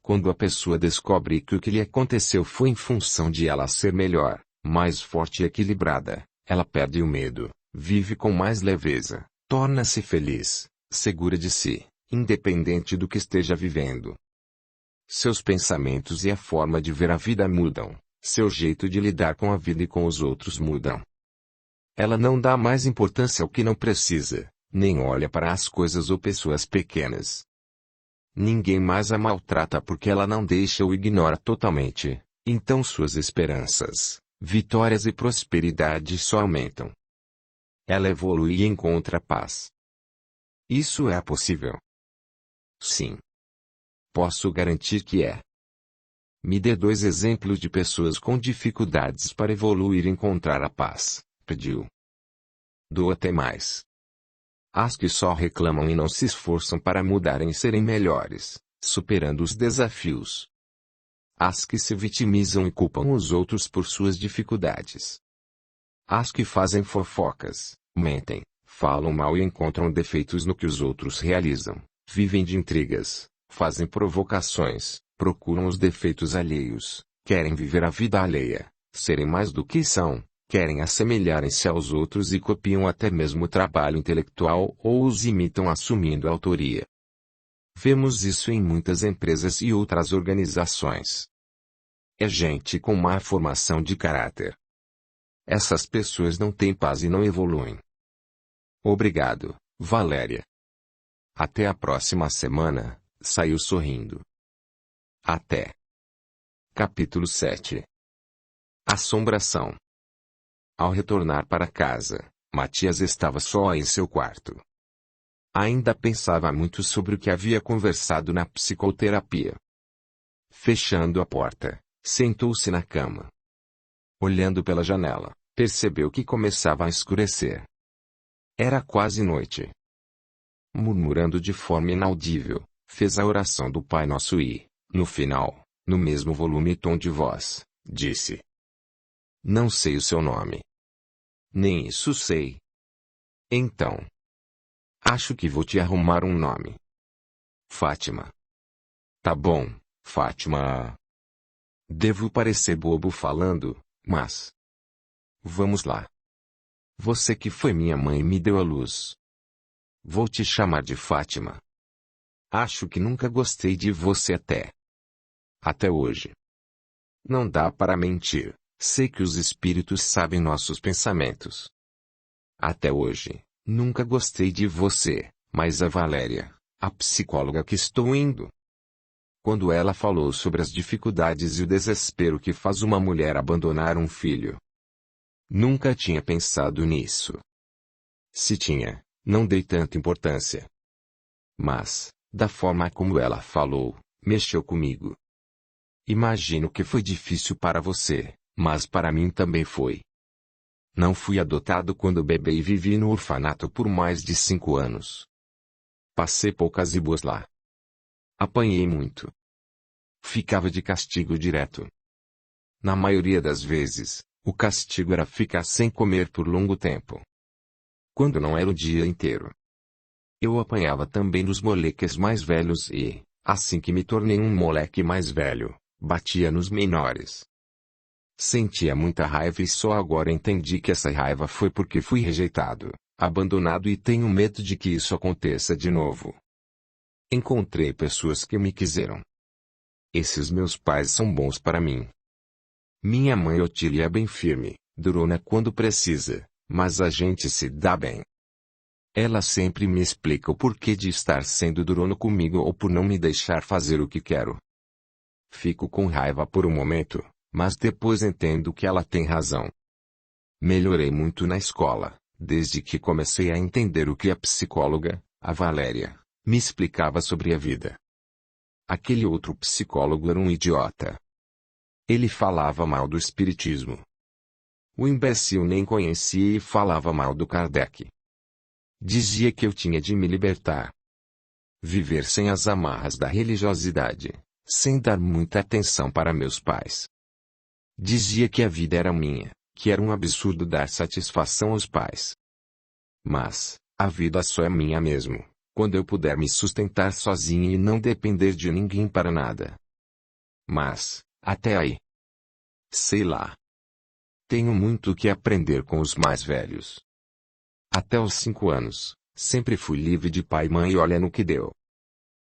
Quando a pessoa descobre que o que lhe aconteceu foi em função de ela ser melhor, mais forte e equilibrada, ela perde o medo, vive com mais leveza, torna-se feliz, segura de si, independente do que esteja vivendo. Seus pensamentos e a forma de ver a vida mudam, seu jeito de lidar com a vida e com os outros mudam. Ela não dá mais importância ao que não precisa, nem olha para as coisas ou pessoas pequenas. Ninguém mais a maltrata porque ela não deixa ou ignora totalmente, então suas esperanças, vitórias e prosperidade só aumentam. Ela evolui e encontra paz. Isso é possível? Sim. Posso garantir que é. Me dê 2 exemplos de pessoas com dificuldades para evoluir e encontrar a paz, pediu. Dou até mais. As que só reclamam e não se esforçam para mudarem e serem melhores, superando os desafios. As que se vitimizam e culpam os outros por suas dificuldades. As que fazem fofocas, mentem, falam mal e encontram defeitos no que os outros realizam, vivem de intrigas, fazem provocações, procuram os defeitos alheios, querem viver a vida alheia, serem mais do que são, querem assemelharem-se aos outros e copiam até mesmo o trabalho intelectual ou os imitam assumindo a autoria. Vemos isso em muitas empresas e outras organizações. É gente com má formação de caráter. Essas pessoas não têm paz e não evoluem. Obrigado, Valéria. Até a próxima semana, saiu sorrindo. Até. Capítulo 7. Assombração. Ao retornar para casa, Matias estava só em seu quarto. Ainda pensava muito sobre o que havia conversado na psicoterapia. Fechando a porta, sentou-se na cama. Olhando pela janela, percebeu que começava a escurecer. Era quase noite. Murmurando de forma inaudível, fez a oração do Pai Nosso e, no final, no mesmo volume e tom de voz, disse: Não sei o seu nome. Nem isso sei. Então. Acho que vou te arrumar um nome. Fátima. Tá bom, Fátima. Devo parecer bobo falando, mas... Vamos lá. Você que foi minha mãe e me deu a luz. Vou te chamar de Fátima. Acho que nunca gostei de você até hoje. Não dá para mentir, sei que os espíritos sabem nossos pensamentos. Até hoje, nunca gostei de você, mas a Valéria, a psicóloga que estou indo. Quando ela falou sobre as dificuldades e o desespero que faz uma mulher abandonar um filho. Nunca tinha pensado nisso. Se tinha, não dei tanta importância. Mas, da forma como ela falou, mexeu comigo. Imagino que foi difícil para você, mas para mim também foi. Não fui adotado quando bebê e vivi no orfanato por mais de 5 anos. Passei poucas e boas lá. Apanhei muito. Ficava de castigo direto. Na maioria das vezes, o castigo era ficar sem comer por longo tempo. Quando não era o dia inteiro. Eu apanhava também dos moleques mais velhos e, assim que me tornei um moleque mais velho, batia nos menores. Sentia muita raiva e só agora entendi que essa raiva foi porque fui rejeitado, abandonado e tenho medo de que isso aconteça de novo. Encontrei pessoas que me quiseram. Esses meus pais são bons para mim. Minha mãe Otília é bem firme, durona quando precisa, mas a gente se dá bem. Ela sempre me explica o porquê de estar sendo durona comigo ou por não me deixar fazer o que quero. Fico com raiva por um momento, mas depois entendo que ela tem razão. Melhorei muito na escola, desde que comecei a entender o que a psicóloga, a Valéria, me explicava sobre a vida. Aquele outro psicólogo era um idiota. Ele falava mal do espiritismo. O imbecil nem conhecia e falava mal do Kardec. Dizia que eu tinha de me libertar. Viver sem as amarras da religiosidade, sem dar muita atenção para meus pais. Dizia que a vida era minha, que era um absurdo dar satisfação aos pais. Mas, a vida só é minha mesmo, quando eu puder me sustentar sozinho e não depender de ninguém para nada. Mas, até aí. Sei lá. Tenho muito que aprender com os mais velhos. Até os 5 anos, sempre fui livre de pai e mãe e olha no que deu.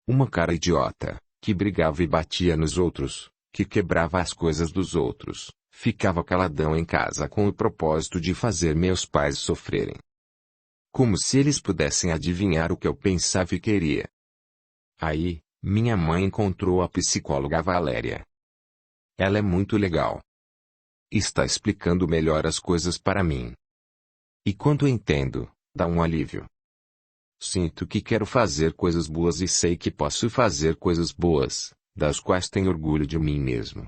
Uma cara idiota, que brigava e batia nos outros, que quebrava as coisas dos outros, ficava caladão em casa com o propósito de fazer meus pais sofrerem. Como se eles pudessem adivinhar o que eu pensava e queria. Aí, minha mãe encontrou a psicóloga Valéria. Ela é muito legal. Está explicando melhor as coisas para mim. E quando entendo, dá um alívio. Sinto que quero fazer coisas boas e sei que posso fazer coisas boas, das quais tenho orgulho de mim mesmo.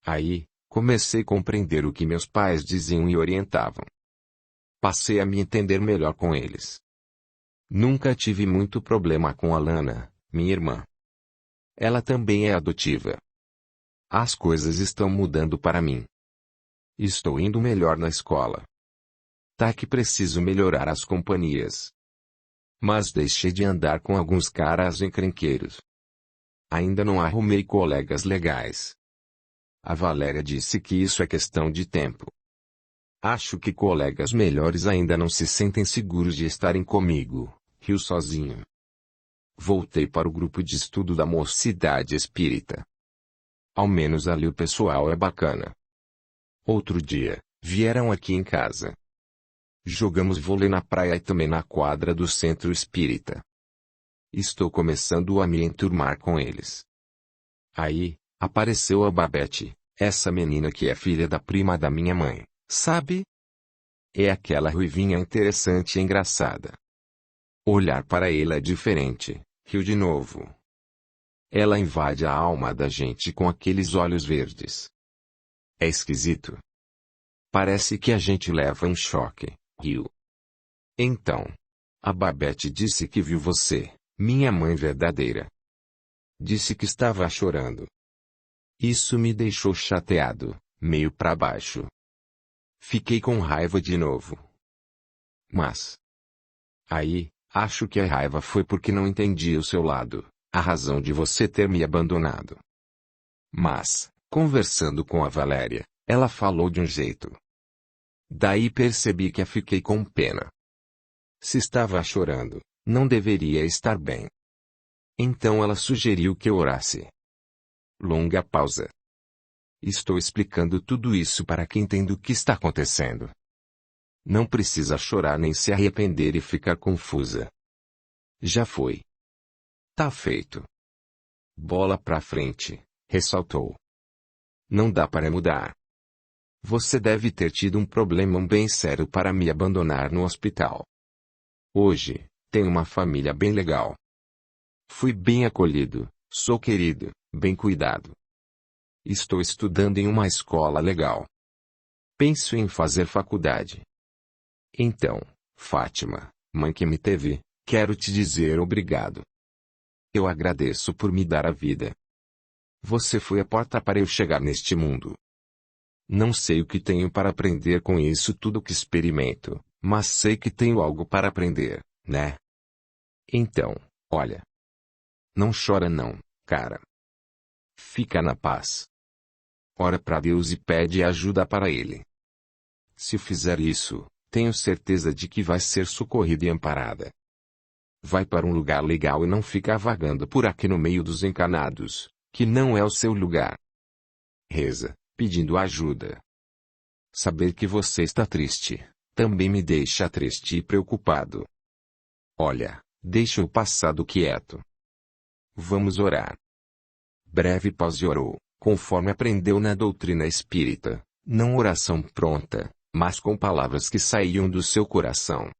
Aí, comecei a compreender o que meus pais diziam e orientavam. Passei a me entender melhor com eles. Nunca tive muito problema com a Lana, minha irmã. Ela também é adotiva. As coisas estão mudando para mim. Estou indo melhor na escola. Tá que preciso melhorar as companhias. Mas deixei de andar com alguns caras encrenqueiros. Ainda não arrumei colegas legais. A Valéria disse que isso é questão de tempo. Acho que colegas melhores ainda não se sentem seguros de estarem comigo. Riu sozinho. Voltei para o grupo de estudo da Mocidade Espírita. Ao menos ali o pessoal é bacana. Outro dia, vieram aqui em casa. Jogamos vôlei na praia e também na quadra do Centro Espírita. Estou começando a me enturmar com eles. Aí, apareceu a Babette, essa menina que é filha da prima da minha mãe, sabe? É aquela ruivinha interessante e engraçada. Olhar para ela é diferente, riu de novo. Ela invade a alma da gente com aqueles olhos verdes. É esquisito. Parece que a gente leva um choque, riu. Então, a Babette disse que viu você, minha mãe verdadeira. Disse que estava chorando. Isso me deixou chateado, meio para baixo. Fiquei com raiva de novo. Mas aí, acho que a raiva foi porque não entendi o seu lado, a razão de você ter me abandonado. Mas, conversando com a Valéria, ela falou de um jeito. Daí percebi que a fiquei com pena. Se estava chorando, não deveria estar bem. Então ela sugeriu que eu orasse. Longa pausa. Estou explicando tudo isso para que entenda o que está acontecendo. Não precisa chorar nem se arrepender e ficar confusa. Já foi. Tá feito. Bola pra frente, ressaltou. Não dá para mudar. Você deve ter tido um problema bem sério para me abandonar no hospital. Hoje, tenho uma família bem legal. Fui bem acolhido, sou querido, bem cuidado. Estou estudando em uma escola legal. Penso em fazer faculdade. Então, Fátima, mãe que me teve, quero te dizer obrigado. Eu agradeço por me dar a vida. Você foi a porta para eu chegar neste mundo. Não sei o que tenho para aprender com isso tudo que experimento, mas sei que tenho algo para aprender, né? Então, olha. Não chora não, cara. Fica na paz. Ora para Deus e pede ajuda para Ele. Se fizer isso, tenho certeza de que vai ser socorrida e amparada. Vai para um lugar legal e não fica vagando por aqui no meio dos encanados, que não é o seu lugar. Reza, pedindo ajuda. Saber que você está triste, também me deixa triste e preocupado. Olha, deixa o passado quieto. Vamos orar. Breve pausa e orou, conforme aprendeu na doutrina espírita, não oração pronta, mas com palavras que saíam do seu coração.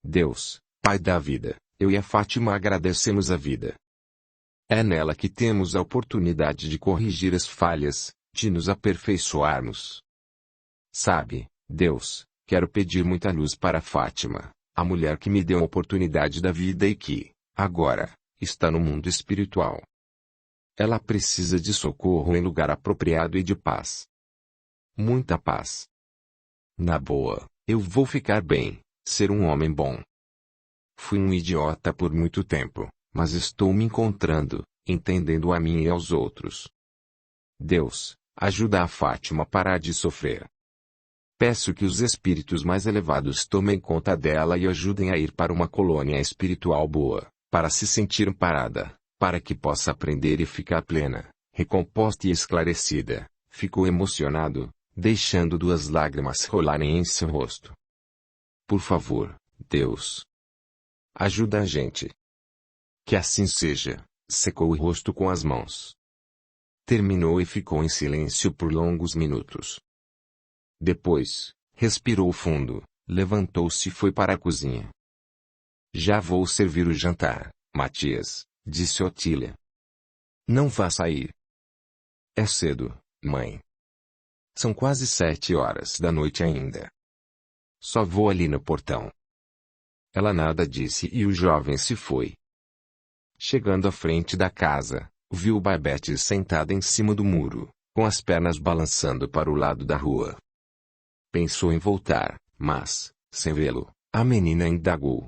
Deus, Pai da vida, eu e a Fátima agradecemos a vida. É nela que temos a oportunidade de corrigir as falhas, de nos aperfeiçoarmos. Sabe, Deus, quero pedir muita luz para Fátima, a mulher que me deu a oportunidade da vida e que, agora, está no mundo espiritual. Ela precisa de socorro em lugar apropriado e de paz. Muita paz. Na boa, eu vou ficar bem, ser um homem bom. Fui um idiota por muito tempo, mas estou me encontrando, entendendo a mim e aos outros. Deus, ajuda a Fátima a parar de sofrer. Peço que os espíritos mais elevados tomem conta dela e ajudem a ir para uma colônia espiritual boa, para se sentir amparada, para que possa aprender e ficar plena, recomposta e esclarecida. Ficou emocionado, deixando 2 lágrimas rolarem em seu rosto. Por favor, Deus. Ajuda a gente. Que assim seja, secou o rosto com as mãos. Terminou e ficou em silêncio por longos minutos. Depois, respirou fundo, levantou-se e foi para a cozinha. Já vou servir o jantar, Matias, disse Otília. Não vá sair. É cedo, mãe. São quase 7 horas da noite ainda. Só vou ali no portão. Ela nada disse e o jovem se foi. Chegando à frente da casa, viu Babette sentada em cima do muro, com as pernas balançando para o lado da rua. Pensou em voltar, mas, sem vê-lo, a menina indagou.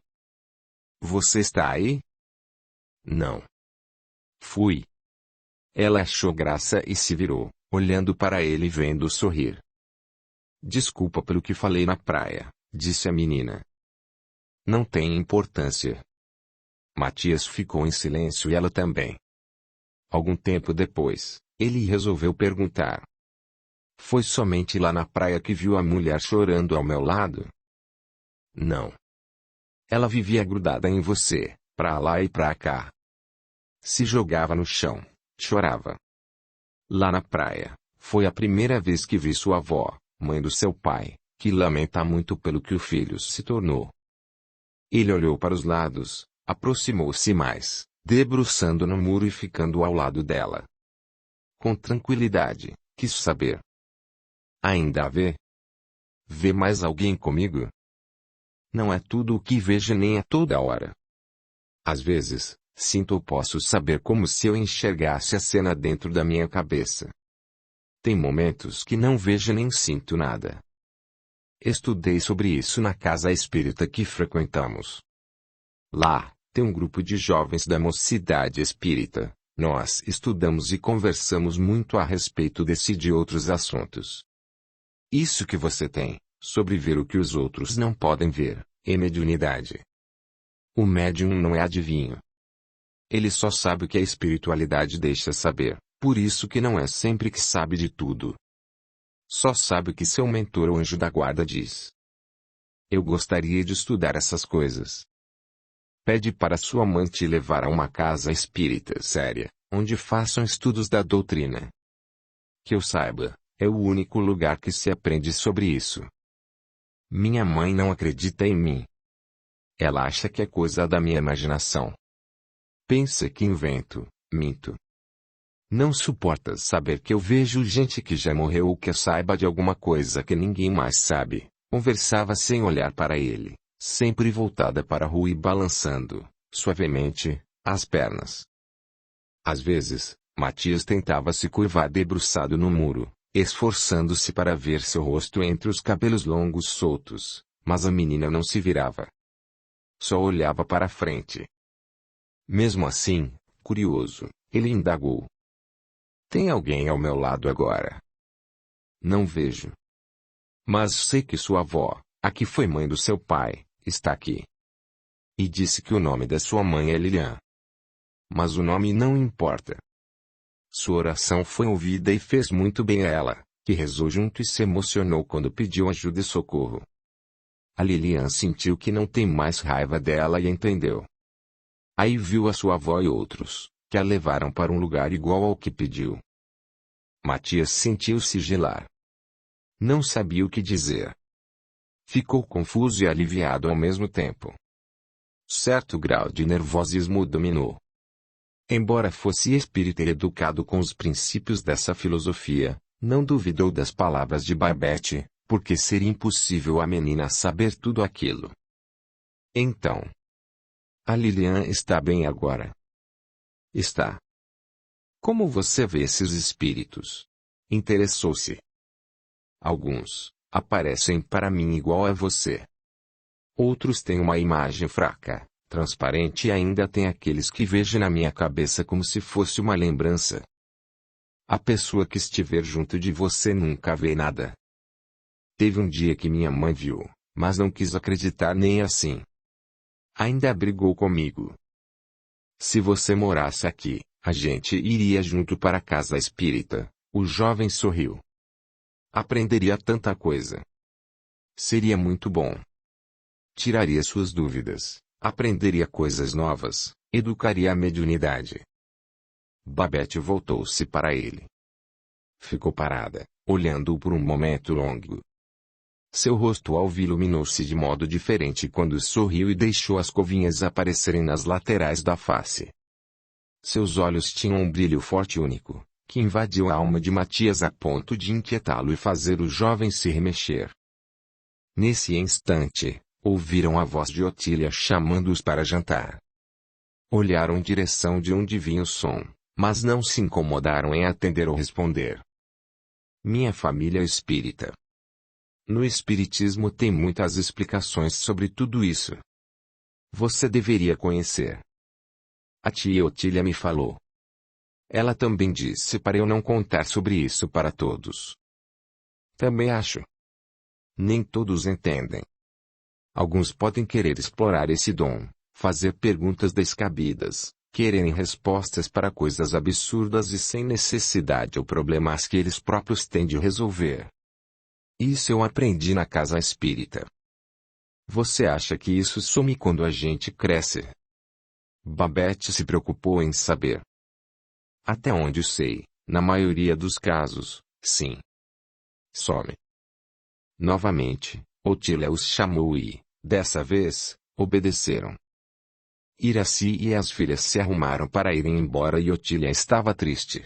Você está aí? Não. Fui, Ela achou graça e se virou, olhando para ele e vendo-o sorrir. Desculpa pelo que falei na praia, disse a menina. Não tem importância. Matias ficou em silêncio e ela também. Algum tempo depois, ele resolveu perguntar. Foi somente lá na praia que viu a mulher chorando ao meu lado? Não. Ela vivia grudada em você, pra lá e pra cá. Se jogava no chão, chorava. Lá na praia, foi a primeira vez que vi sua avó, mãe do seu pai, que lamenta muito pelo que o filho se tornou. Ele olhou para os lados, aproximou-se mais, debruçando no muro e ficando ao lado dela. Com tranquilidade, quis saber. Ainda a vê? Vê mais alguém comigo? Não é tudo o que vejo nem a toda hora. Às vezes, sinto ou posso saber como se eu enxergasse a cena dentro da minha cabeça. Tem momentos que não vejo nem sinto nada. Estudei sobre isso na casa espírita que frequentamos. Lá, tem um grupo de jovens da mocidade espírita. Nós estudamos e conversamos muito a respeito desse e de outros assuntos. Isso que você tem, sobre ver o que os outros não podem ver, é mediunidade. O médium não é adivinho. Ele só sabe o que a espiritualidade deixa saber, por isso que não é sempre que sabe de tudo. Só sabe o que seu mentor ou anjo da guarda diz. Eu gostaria de estudar essas coisas. Pede para sua mãe te levar a uma casa espírita séria, onde façam estudos da doutrina. Que eu saiba, é o único lugar que se aprende sobre isso. Minha mãe não acredita em mim. Ela acha que é coisa da minha imaginação. Pensa que invento, minto. Não suporta saber que eu vejo gente que já morreu ou que saiba de alguma coisa que ninguém mais sabe. Conversava sem olhar para ele, sempre voltada para a rua e balançando, suavemente, as pernas. Às vezes, Matias tentava se curvar debruçado no muro, esforçando-se para ver seu rosto entre os cabelos longos soltos, mas a menina não se virava. Só olhava para a frente. Mesmo assim, curioso, ele indagou. Tem alguém ao meu lado agora? Não vejo. Mas sei que sua avó, a que foi mãe do seu pai, está aqui. E disse que o nome da sua mãe é Lilian. Mas o nome não importa. Sua oração foi ouvida e fez muito bem a ela, que rezou junto e se emocionou quando pediu ajuda e socorro. A Lilian sentiu que não tem mais raiva dela e entendeu. Aí viu a sua avó e outros, que a levaram para um lugar igual ao que pediu. Matias sentiu-se gelar. Não sabia o que dizer. Ficou confuso e aliviado ao mesmo tempo. Certo grau de nervosismo o dominou. Embora fosse espírita e educado com os princípios dessa filosofia, não duvidou das palavras de Babette, porque seria impossível a menina saber tudo aquilo. Então. A Lilian está bem agora. Está. Como você vê esses espíritos? Interessou-se. Alguns aparecem para mim igual a você. Outros têm uma imagem fraca, transparente e ainda tem aqueles que vejo na minha cabeça como se fosse uma lembrança. A pessoa que estiver junto de você nunca vê nada. Teve um dia que minha mãe viu, mas não quis acreditar nem assim. Ainda brigou comigo. Se você morasse aqui, a gente iria junto para a casa espírita. O jovem sorriu. Aprenderia tanta coisa. Seria muito bom. Tiraria suas dúvidas, aprenderia coisas novas, educaria a mediunidade. Babette voltou-se para ele. Ficou parada, olhando-o por um momento longo. Seu rosto alvo iluminou-se de modo diferente quando sorriu e deixou as covinhas aparecerem nas laterais da face. Seus olhos tinham um brilho forte e único, que invadiu a alma de Matias a ponto de inquietá-lo e fazer o jovem se remexer. Nesse instante, ouviram a voz de Otília chamando-os para jantar. Olharam em direção de onde vinha o som, mas não se incomodaram em atender ou responder. Minha família é espírita. No espiritismo tem muitas explicações sobre tudo isso. Você deveria conhecer. A tia Otília me falou. Ela também disse para eu não contar sobre isso para todos. Também acho. Nem todos entendem. Alguns podem querer explorar esse dom, fazer perguntas descabidas, quererem respostas para coisas absurdas e sem necessidade ou problemas que eles próprios têm de resolver. Isso eu aprendi na casa espírita. Você acha que isso some quando a gente cresce? Babette se preocupou em saber. Até onde sei, na maioria dos casos, sim. Some. Novamente, Otília os chamou e, dessa vez, obedeceram. Iraci e as filhas se arrumaram para irem embora e Otília estava triste.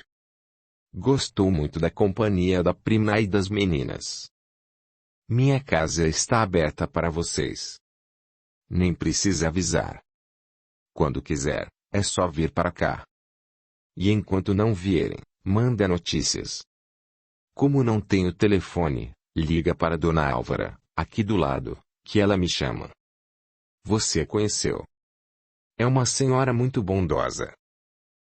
Gostou muito da companhia da prima e das meninas. Minha casa está aberta para vocês. Nem precisa avisar. Quando quiser, é só vir para cá. E enquanto não vierem, manda notícias. Como não tenho telefone, liga para Dona Álvara, aqui do lado, que ela me chama. Você conheceu. É uma senhora muito bondosa.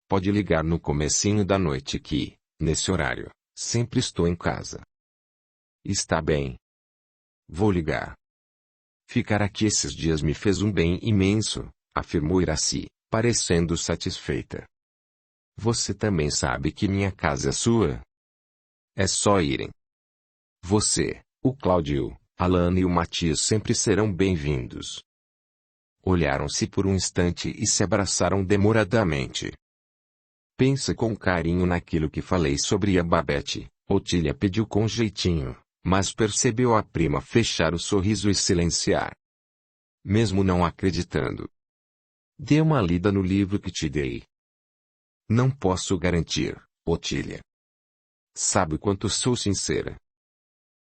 Pode ligar no comecinho da noite que, nesse horário, sempre estou em casa. Está bem. Vou ligar. Ficar aqui esses dias me fez um bem imenso, afirmou Iraci, parecendo satisfeita. Você também sabe que minha casa é sua? É só irem. Você, o Cláudio, Alana e o Matias sempre serão bem-vindos. Olharam-se por um instante e se abraçaram demoradamente. Pensa com carinho naquilo que falei sobre a Babette, Otília pediu com jeitinho, mas percebeu a prima fechar o sorriso e silenciar. Mesmo não acreditando. Dê uma lida no livro que te dei. Não posso garantir, Otília. Sabe o quanto sou sincera.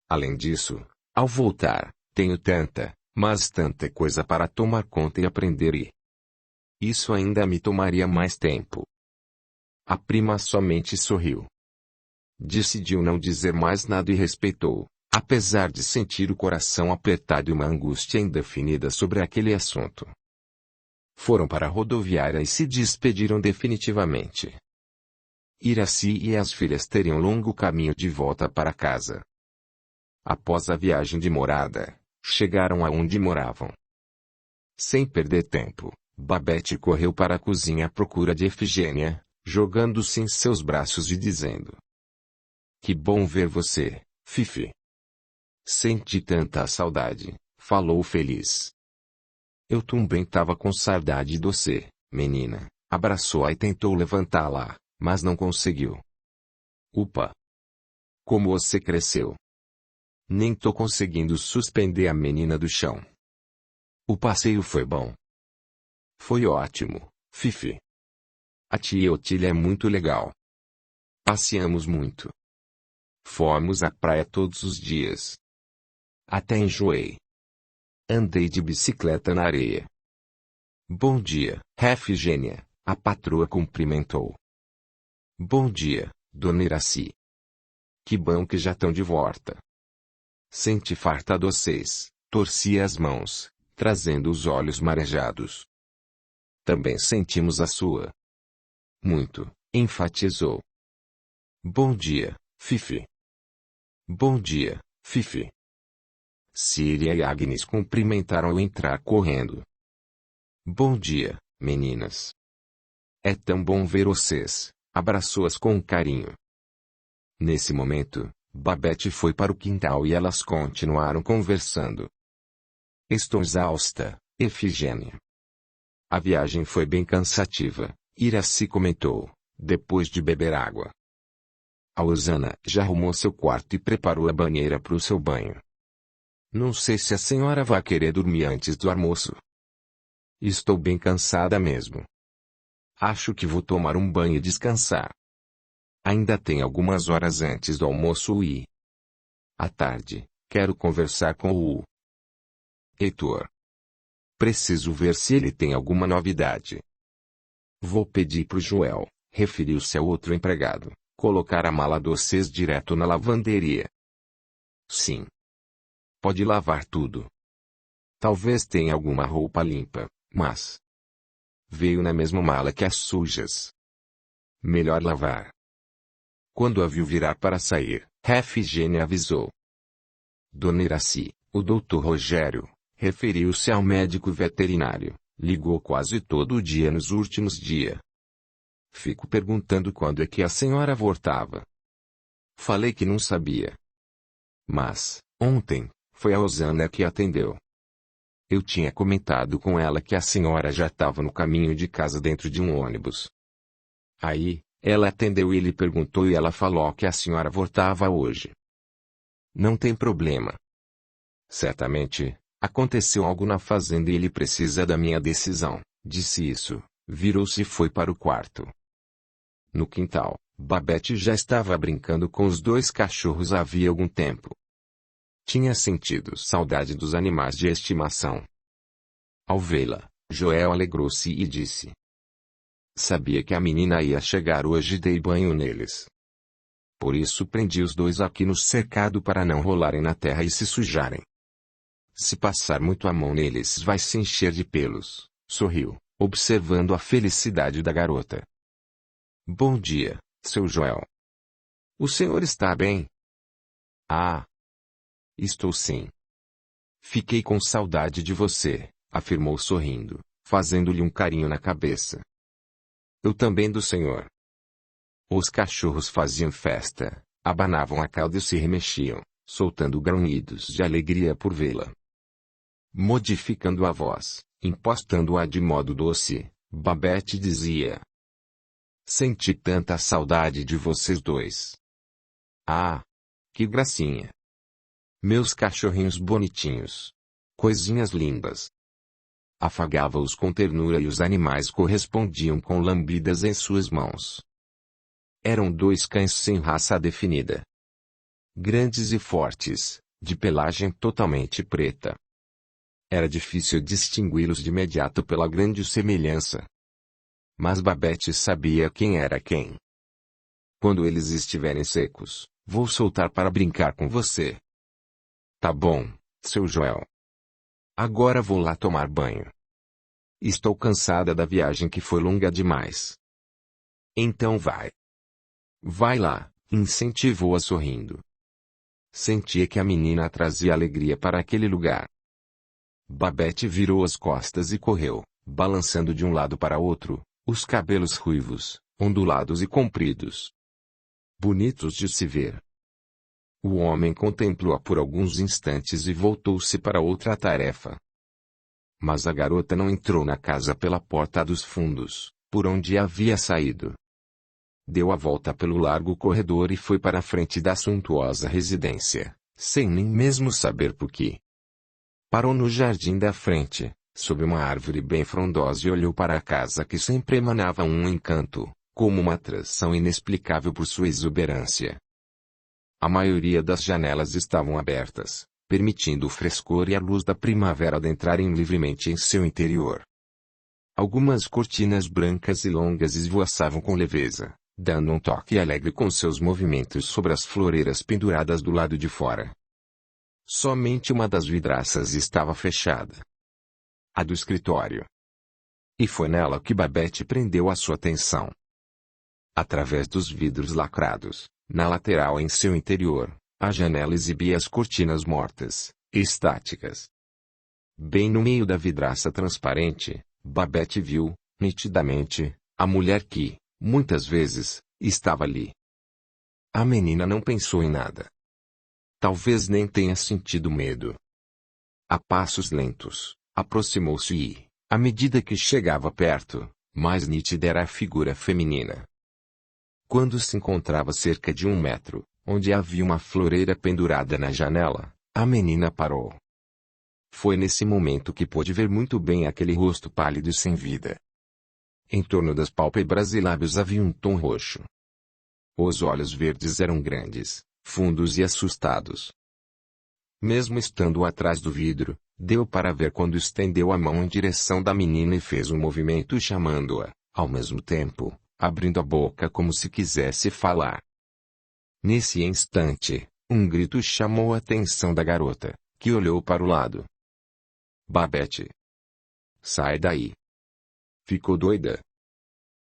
Além disso, ao voltar, tenho tanta, mas tanta coisa para tomar conta e aprender e... Isso ainda me tomaria mais tempo. A prima somente sorriu. Decidiu não dizer mais nada e respeitou, apesar de sentir o coração apertado e uma angústia indefinida sobre aquele assunto. Foram para a rodoviária e se despediram definitivamente. Iraci e as filhas teriam longo caminho de volta para casa. Após a viagem de morada, chegaram aonde moravam. Sem perder tempo, Babette correu para a cozinha à procura de Efigênia, jogando-se em seus braços e dizendo: Que bom ver você, Fifi. Senti tanta saudade, falou feliz. Eu também tava com saudade de você, menina, abraçou-a e tentou levantá-la, mas não conseguiu. Upa! Como você cresceu! Nem tô conseguindo suspender a menina do chão. O passeio foi bom. Foi ótimo, Fifi. A tia Otília é muito legal. Passeamos muito. Fomos à praia todos os dias. Até enjoei. Andei de bicicleta na areia. Bom dia, Efigênia, a patroa cumprimentou. Bom dia, dona Iraci. Que bom que já estão de volta. Senti farta de vocês, torci as mãos, trazendo os olhos marejados. Também sentimos a sua. Muito, enfatizou. Bom dia, Fifi. Bom dia, Fifi. Síria e Agnes cumprimentaram ao entrar correndo. Bom dia, meninas. É tão bom ver vocês, abraçou-as com carinho. Nesse momento, Babette foi para o quintal e elas continuaram conversando. Estou exausta, Efigênia. A viagem foi bem cansativa, Iraci comentou, depois de beber água. A Osana já arrumou seu quarto e preparou a banheira para o seu banho. Não sei se a senhora vai querer dormir antes do almoço. Estou bem cansada mesmo. Acho que vou tomar um banho e descansar. Ainda tem algumas horas antes do almoço e... À tarde, quero conversar com o... Heitor. Preciso ver se ele tem alguma novidade. Vou pedir pro Joel, referiu-se ao outro empregado, colocar a mala de vocês direto na lavanderia. Sim. Pode lavar tudo. Talvez tenha alguma roupa limpa, mas... Veio na mesma mala que as sujas. melhor lavar. Quando a viu virar para sair, Efigênia avisou. Dona Iraci, o doutor Rogério, referiu-se ao médico veterinário, ligou quase todo o dia nos últimos dias. Fico perguntando quando é que a senhora voltava. Falei que não sabia. Mas, ontem, foi a Osana que atendeu. Eu tinha comentado com ela que a senhora já estava no caminho de casa dentro de um ônibus. Aí, ela atendeu e lhe perguntou e ela falou que a senhora voltava hoje. Não tem problema. Certamente, aconteceu algo na fazenda e ele precisa da minha decisão, disse isso, virou-se e foi para o quarto. No quintal, Babette já estava brincando com os dois cachorros havia algum tempo. Tinha sentido saudade dos animais de estimação. Ao vê-la, Joel alegrou-se e disse: Sabia que a menina ia chegar hoje e dei banho neles. Por isso prendi os dois aqui no cercado para não rolarem na terra e se sujarem. Se passar muito a mão neles vai se encher de pelos, sorriu, observando a felicidade da garota. Bom dia, seu Joel. O senhor está bem? Ah! Estou sim. Fiquei com saudade de você, afirmou sorrindo, fazendo-lhe um carinho na cabeça. Eu também do senhor. Os cachorros faziam festa, abanavam a cauda e se remexiam, soltando grunhidos de alegria por vê-la. Modificando a voz, impostando-a de modo doce, Babette dizia: Senti tanta saudade de vocês dois. Ah! Que gracinha! Meus cachorrinhos bonitinhos. Coisinhas lindas. Afagava-os com ternura e os animais correspondiam com lambidas em suas mãos. Eram dois cães sem raça definida. Grandes e fortes, de pelagem totalmente preta. Era difícil distingui-los de imediato pela grande semelhança. Mas Babette sabia quem era quem. Quando eles estiverem secos, vou soltar para brincar com você. Tá bom, seu Joel. Agora vou lá tomar banho. Estou cansada da viagem que foi longa demais. Então vai. Vai lá, incentivou-a sorrindo. Sentia que a menina trazia alegria para aquele lugar. Babette virou as costas e correu, balançando de um lado para outro, os cabelos ruivos, ondulados e compridos. Bonitos de se ver. O homem contemplou-a por alguns instantes e voltou-se para outra tarefa. Mas a garota não entrou na casa pela porta dos fundos, por onde havia saído. Deu a volta pelo largo corredor e foi para a frente da suntuosa residência, sem nem mesmo saber por quê. Parou no jardim da frente, sob uma árvore bem frondosa e olhou para a casa que sempre emanava um encanto, como uma atração inexplicável por sua exuberância. A maioria das janelas estavam abertas, permitindo o frescor e a luz da primavera adentrarem livremente em seu interior. Algumas cortinas brancas e longas esvoaçavam com leveza, dando um toque alegre com seus movimentos sobre as floreiras penduradas do lado de fora. Somente uma das vidraças estava fechada. A do escritório. E foi nela que Babette prendeu a sua atenção. Através dos vidros lacrados, na lateral em seu interior, a janela exibia as cortinas mortas, estáticas. Bem no meio da vidraça transparente, Babette viu, nitidamente, a mulher que, muitas vezes, estava ali. A menina não pensou em nada. Talvez nem tenha sentido medo. A passos lentos, aproximou-se e, à medida que chegava perto, mais nítida era a figura feminina. Quando se encontrava cerca de 1 metro, onde havia uma floreira pendurada na janela, a menina parou. Foi nesse momento que pôde ver muito bem aquele rosto pálido e sem vida. Em torno das pálpebras e lábios havia um tom roxo. Os olhos verdes eram grandes, fundos e assustados. Mesmo estando atrás do vidro, deu para ver quando estendeu a mão em direção da menina e fez um movimento chamando-a, ao mesmo tempo, abrindo a boca como se quisesse falar. Nesse instante, um grito chamou a atenção da garota, que olhou para o lado. Babette! Sai daí! Ficou doida?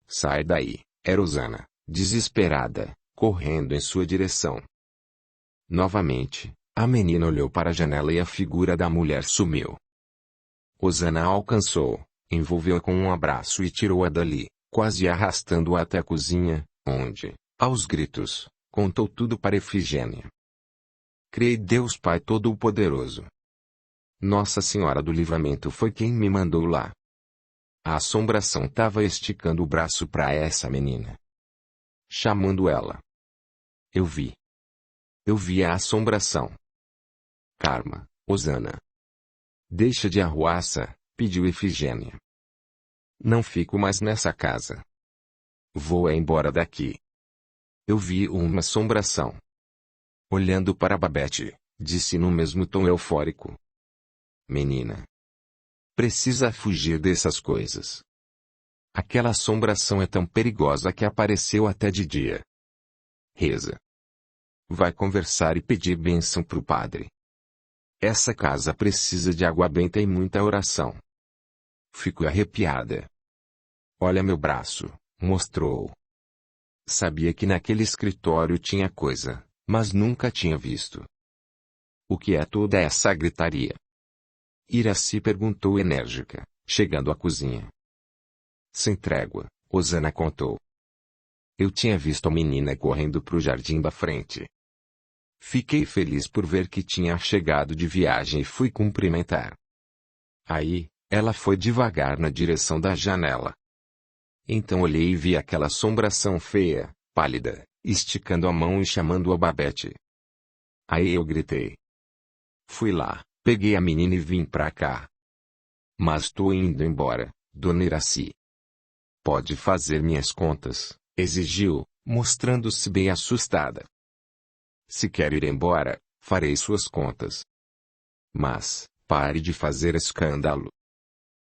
Sai daí, era Osana, desesperada, correndo em sua direção. Novamente, a menina olhou para a janela e a figura da mulher sumiu. Osana a alcançou, envolveu-a com um abraço e tirou-a dali, quase arrastando-a até a cozinha, onde, aos gritos, contou tudo para Efigênia. Criei Deus Pai Todo-Poderoso. Nossa Senhora do Livramento foi quem me mandou lá. A assombração estava esticando o braço para essa menina, chamando ela. Eu vi. Eu vi a assombração. Karma, Osana. Deixa de arruaça, pediu Efigênia. Não fico mais nessa casa. Vou embora daqui. Eu vi uma assombração. Olhando para Babette, disse no mesmo tom eufórico. Menina. Precisa fugir dessas coisas. Aquela assombração é tão perigosa que apareceu até de dia. Reza. Vai conversar e pedir bênção pro padre. Essa casa precisa de água benta e muita oração. Fico arrepiada. Olha meu braço, mostrou. Sabia que naquele escritório tinha coisa, mas nunca tinha visto. O que é toda essa gritaria? Iraci perguntou enérgica, chegando à cozinha. Sem trégua, Osana contou. Eu tinha visto a menina correndo pro jardim da frente. Fiquei feliz por ver que tinha chegado de viagem e fui cumprimentar. Aí, ela foi devagar na direção da janela. Então olhei e vi aquela assombração feia, pálida, esticando a mão e chamando a Babette. Aí eu gritei. Fui lá, peguei a menina e vim pra cá. Mas tô indo embora, dona Iraci. Pode fazer minhas contas, exigiu, mostrando-se bem assustada. Se quer ir embora, farei suas contas. Mas, pare de fazer escândalo.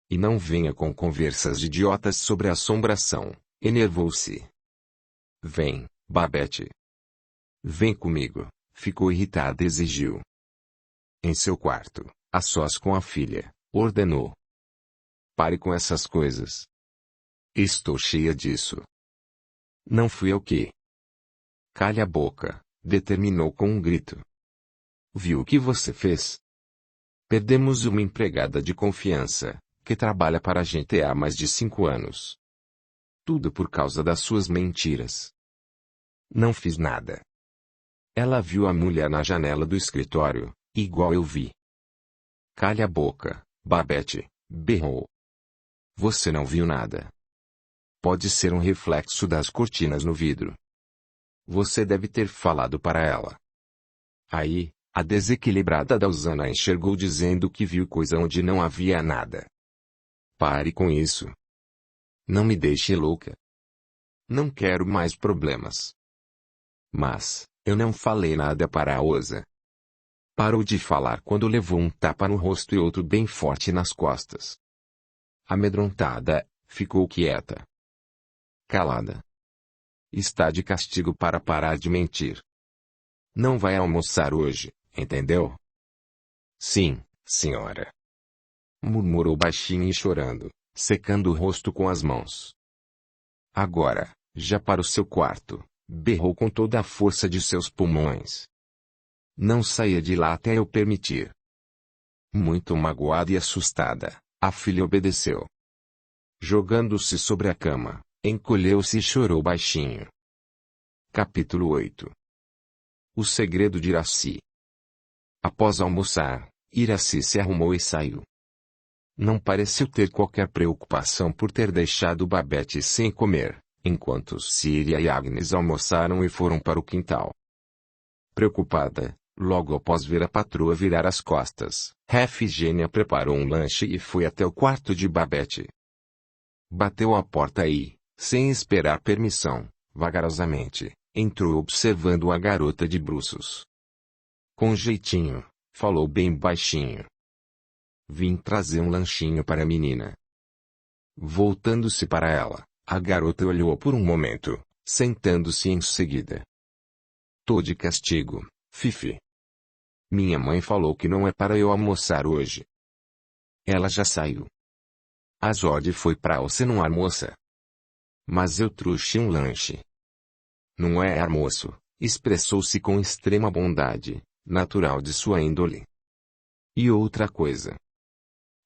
E não venha com conversas de idiotas sobre assombração, enervou-se. Vem, Babette. Vem comigo, ficou irritada e exigiu. Em seu quarto, a sós com a filha, ordenou. Pare com essas coisas. Estou cheia disso. Não fui eu que. Calhe a boca, determinou com um grito. Viu o que você fez? Perdemos uma empregada de confiança, que trabalha para a gente há mais de 5 anos. Tudo por causa das suas mentiras. Não fiz nada. Ela viu a mulher na janela do escritório, igual eu vi. Calhe a boca, Babette, berrou. Você não viu nada. Pode ser um reflexo das cortinas no vidro. Você deve ter falado para ela. Aí, a desequilibrada da Osana enxergou dizendo que viu coisa onde não havia nada. Pare com isso. Não me deixe louca. Não quero mais problemas. Mas, eu não falei nada para a Osa. Parou de falar quando levou um tapa no rosto e outro bem forte nas costas. Amedrontada, ficou quieta. Calada. Está de castigo para parar de mentir. Não vai almoçar hoje, entendeu? Sim, senhora. Murmurou baixinho e chorando, secando o rosto com as mãos. Agora, já para o seu quarto, berrou com toda a força de seus pulmões. Não saia de lá até eu permitir. Muito magoada e assustada, a filha obedeceu. Jogando-se sobre a cama, encolheu-se e chorou baixinho. Capítulo 8. O segredo de Iraci. Após almoçar, Iraci se arrumou e saiu. Não pareceu ter qualquer preocupação por ter deixado Babette sem comer, enquanto Síria e Agnes almoçaram e foram para o quintal. Preocupada, logo após ver a patroa virar as costas, Efigênia preparou um lanche e foi até o quarto de Babette. Bateu à porta e, sem esperar permissão, vagarosamente, entrou observando a garota de bruços. Com jeitinho, falou bem baixinho. Vim trazer um lanchinho para a menina. Voltando-se para ela, a garota olhou por um momento, sentando-se em seguida. Tô de castigo, Fifi. Minha mãe falou que não é para eu almoçar hoje. Ela já saiu. A Zod foi pra você não almoça. Mas eu trouxe um lanche. Não é, moço? Expressou-se com extrema bondade, natural de sua índole. E outra coisa.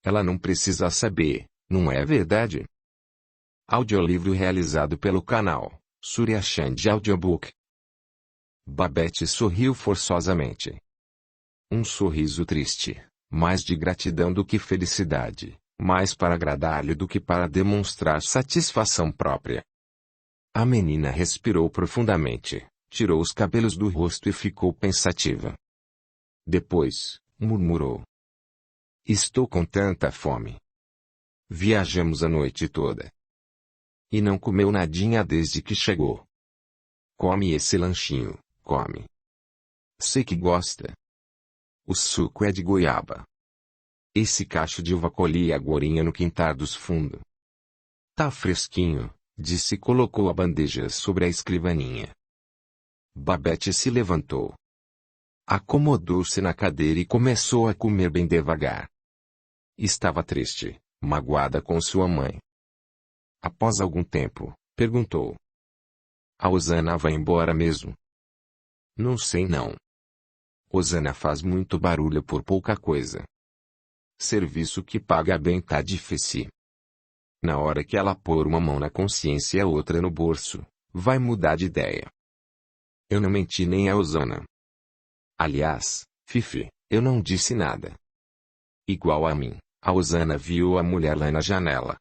Ela não precisa saber, não é verdade? Audiolivro realizado pelo canal Surya Chand Audiobook. Babette sorriu forçosamente. Um sorriso triste, mais de gratidão do que felicidade, mais para agradar-lhe do que para demonstrar satisfação própria. A menina respirou profundamente, tirou os cabelos do rosto e ficou pensativa. Depois, murmurou: Estou com tanta fome. Viajamos a noite toda. E não comeu nadinha desde que chegou. Come esse lanchinho, come. Sei que gosta. O suco é de goiaba. Esse cacho de uva colhi agorinha no quintal dos fundos. Tá fresquinho, disse e colocou a bandeja sobre a escrivaninha. Babette se levantou. Acomodou-se na cadeira e começou a comer bem devagar. Estava triste, magoada com sua mãe. Após algum tempo, perguntou: A Osana vai embora mesmo? Não sei não. Osana faz muito barulho por pouca coisa. Serviço que paga bem tá difícil. Na hora que ela pôr uma mão na consciência e a outra no bolso, vai mudar de ideia. Eu não menti nem a Osana. Aliás, Fifi, eu não disse nada. Igual a mim, a Osana viu a mulher lá na janela.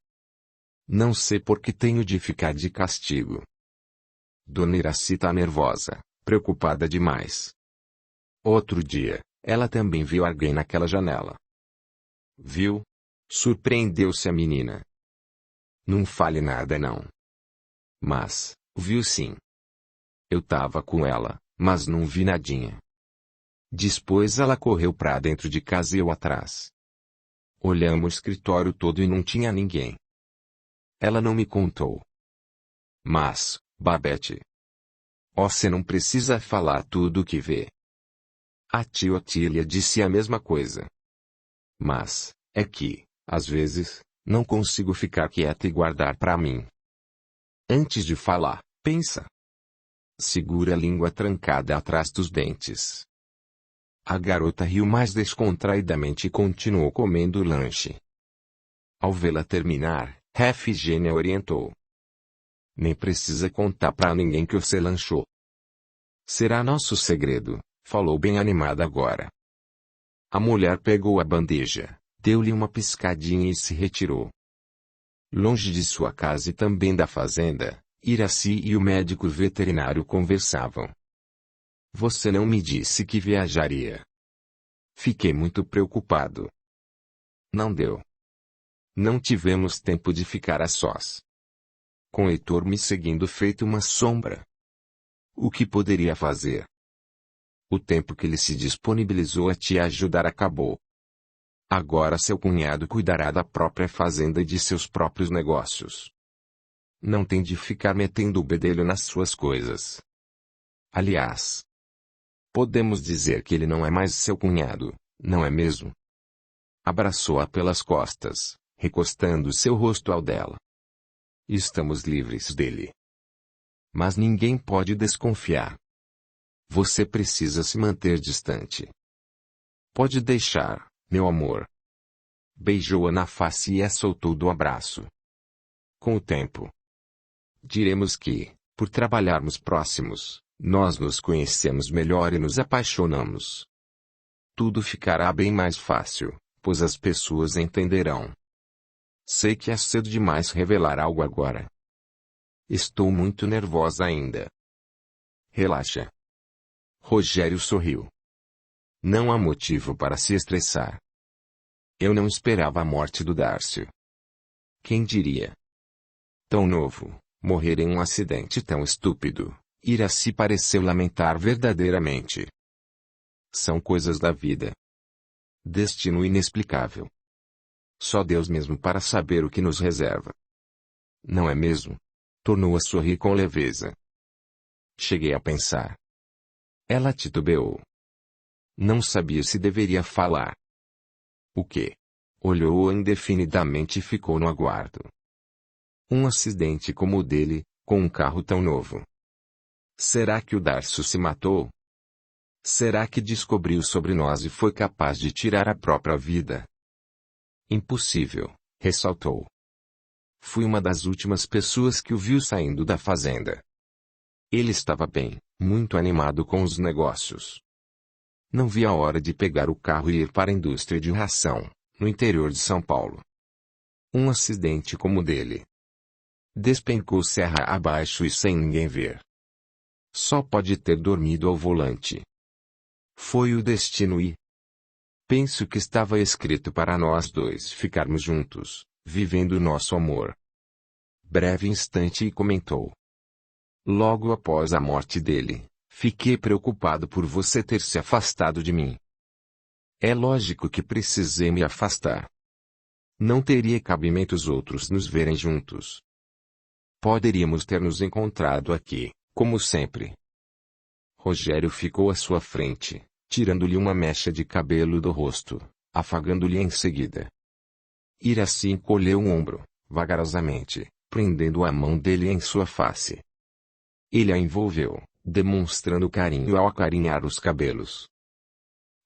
Não sei por que tenho de ficar de castigo. Dona Iraci tá nervosa, preocupada demais. Outro dia, ela também viu alguém naquela janela. Viu? Surpreendeu-se a menina. Não fale nada não. Mas, viu sim. Eu tava com ela, mas não vi nadinha. Depois ela correu pra dentro de casa e eu atrás. Olhamos o escritório todo e não tinha ninguém. Ela não me contou. Mas, Babette, você não precisa falar tudo o que vê. A tia Otília disse a mesma coisa. Mas, é que, às vezes, não consigo ficar quieta e guardar pra mim. Antes de falar, pensa. Segura a língua trancada atrás dos dentes. A garota riu mais descontraidamente e continuou comendo o lanche. Ao vê-la terminar, Refigênia orientou. Nem precisa contar pra ninguém que você lanchou. Será nosso segredo, falou bem animada agora. A mulher pegou a bandeja, deu-lhe uma piscadinha e se retirou. Longe de sua casa e também da fazenda, Iraci e o médico veterinário conversavam. Você não me disse que viajaria. Fiquei muito preocupado. Não deu. Não tivemos tempo de ficar a sós. Com Heitor me seguindo feito uma sombra. O que poderia fazer? O tempo que ele se disponibilizou a te ajudar acabou. Agora seu cunhado cuidará da própria fazenda e de seus próprios negócios. Não tem de ficar metendo o bedelho nas suas coisas. Aliás, podemos dizer que ele não é mais seu cunhado, não é mesmo? Abraçou-a pelas costas, recostando seu rosto ao dela. Estamos livres dele. Mas ninguém pode desconfiar. Você precisa se manter distante. Pode deixar, meu amor. Beijou-a na face e a soltou do abraço. Com o tempo, diremos que, por trabalharmos próximos, nós nos conhecemos melhor e nos apaixonamos. Tudo ficará bem mais fácil, pois as pessoas entenderão. Sei que é cedo demais revelar algo agora. Estou muito nervosa ainda. Relaxa. Rogério sorriu. Não há motivo para se estressar. Eu não esperava a morte do Dárcio. Quem diria? Tão novo, morrer em um acidente tão estúpido, Iraci pareceu lamentar verdadeiramente. São coisas da vida. Destino inexplicável. Só Deus mesmo para saber o que nos reserva. Não é mesmo? Tornou a sorrir com leveza. Cheguei a pensar. Ela titubeou. Não sabia se deveria falar. O quê? Olhou-a indefinidamente e ficou no aguardo. Um acidente como o dele, com um carro tão novo. Será que o Darcio se matou? Será que descobriu sobre nós e foi capaz de tirar a própria vida? Impossível, ressaltou. Fui uma das últimas pessoas que o viu saindo da fazenda. Ele estava bem, muito animado com os negócios. Não vi a hora de pegar o carro e ir para a indústria de ração, no interior de São Paulo. Um acidente como o dele. Despencou serra abaixo e sem ninguém ver. Só pode ter dormido ao volante. Foi o destino e... penso que estava escrito para nós dois ficarmos juntos, vivendo nosso amor. Breve instante e comentou. Logo após a morte dele, fiquei preocupado por você ter se afastado de mim. É lógico que precisei me afastar. Não teria cabimento os outros nos verem juntos. Poderíamos ter nos encontrado aqui, como sempre. Rogério ficou à sua frente, tirando-lhe uma mecha de cabelo do rosto, afagando-lhe em seguida. Iraci encolheu um ombro, vagarosamente, prendendo a mão dele em sua face. Ele a envolveu, demonstrando carinho ao acarinhar os cabelos.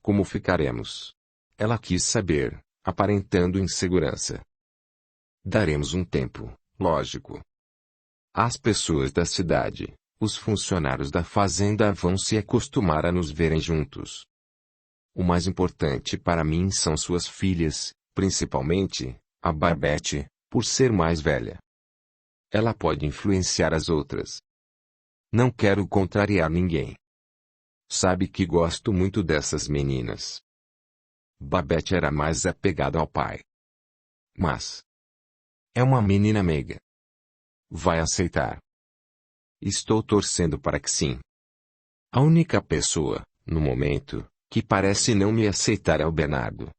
Como ficaremos? Ela quis saber, aparentando insegurança. Daremos um tempo, lógico. As pessoas da cidade, os funcionários da fazenda vão se acostumar a nos verem juntos. O mais importante para mim são suas filhas, principalmente, a Barbete, por ser mais velha. Ela pode influenciar as outras. Não quero contrariar ninguém. Sabe que gosto muito dessas meninas. Babette era mais apegada ao pai. Mas... é uma menina meiga. Vai aceitar. Estou torcendo para que sim. A única pessoa, no momento, que parece não me aceitar é o Bernardo.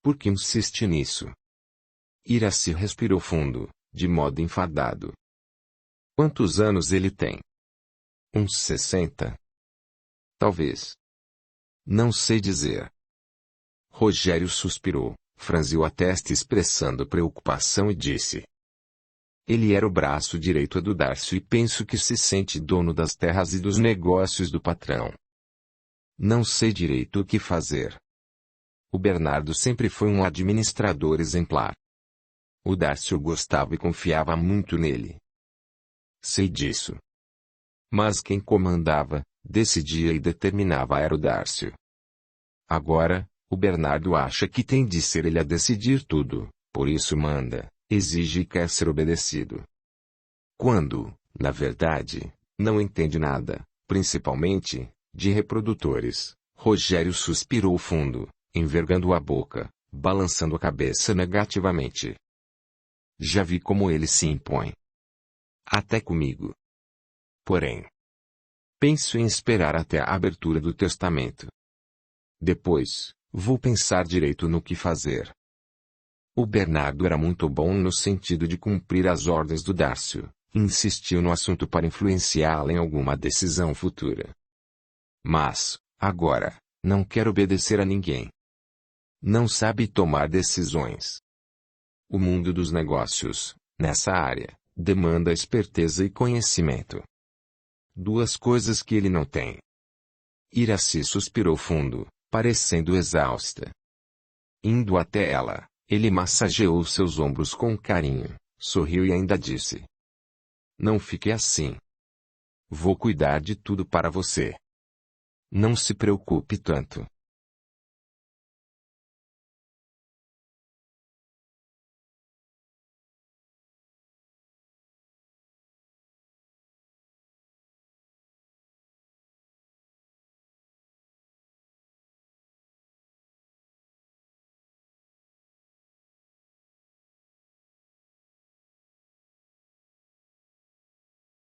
Por que insiste nisso? Iraci respirou fundo, de modo enfadado. Quantos anos ele tem? Uns 60. Talvez. Não sei dizer. Rogério suspirou, franziu a testa expressando preocupação e disse. Ele era o braço direito do Darcio e penso que se sente dono das terras e dos negócios do patrão. Não sei direito o que fazer. O Bernardo sempre foi um administrador exemplar. O Darcio gostava e confiava muito nele. Sei disso. Mas quem comandava, decidia e determinava era o Darcio. Agora, o Bernardo acha que tem de ser ele a decidir tudo, por isso manda, exige e quer ser obedecido. Quando, na verdade, não entende nada, principalmente, de reprodutores. Rogério suspirou fundo, envergando a boca, balançando a cabeça negativamente. Já vi como ele se impõe. Até comigo. Porém, penso em esperar até a abertura do testamento. Depois, vou pensar direito no que fazer. O Bernardo era muito bom no sentido de cumprir as ordens do Darcio, e insistiu no assunto para influenciá-la em alguma decisão futura. Mas, agora, não quer obedecer a ninguém. Não sabe tomar decisões. O mundo dos negócios, nessa área, demanda esperteza e conhecimento. Duas coisas que ele não tem. Iraci suspirou fundo, parecendo exausta. Indo até ela, ele massageou seus ombros com carinho, sorriu e ainda disse. Não fique assim. Vou cuidar de tudo para você. Não se preocupe tanto.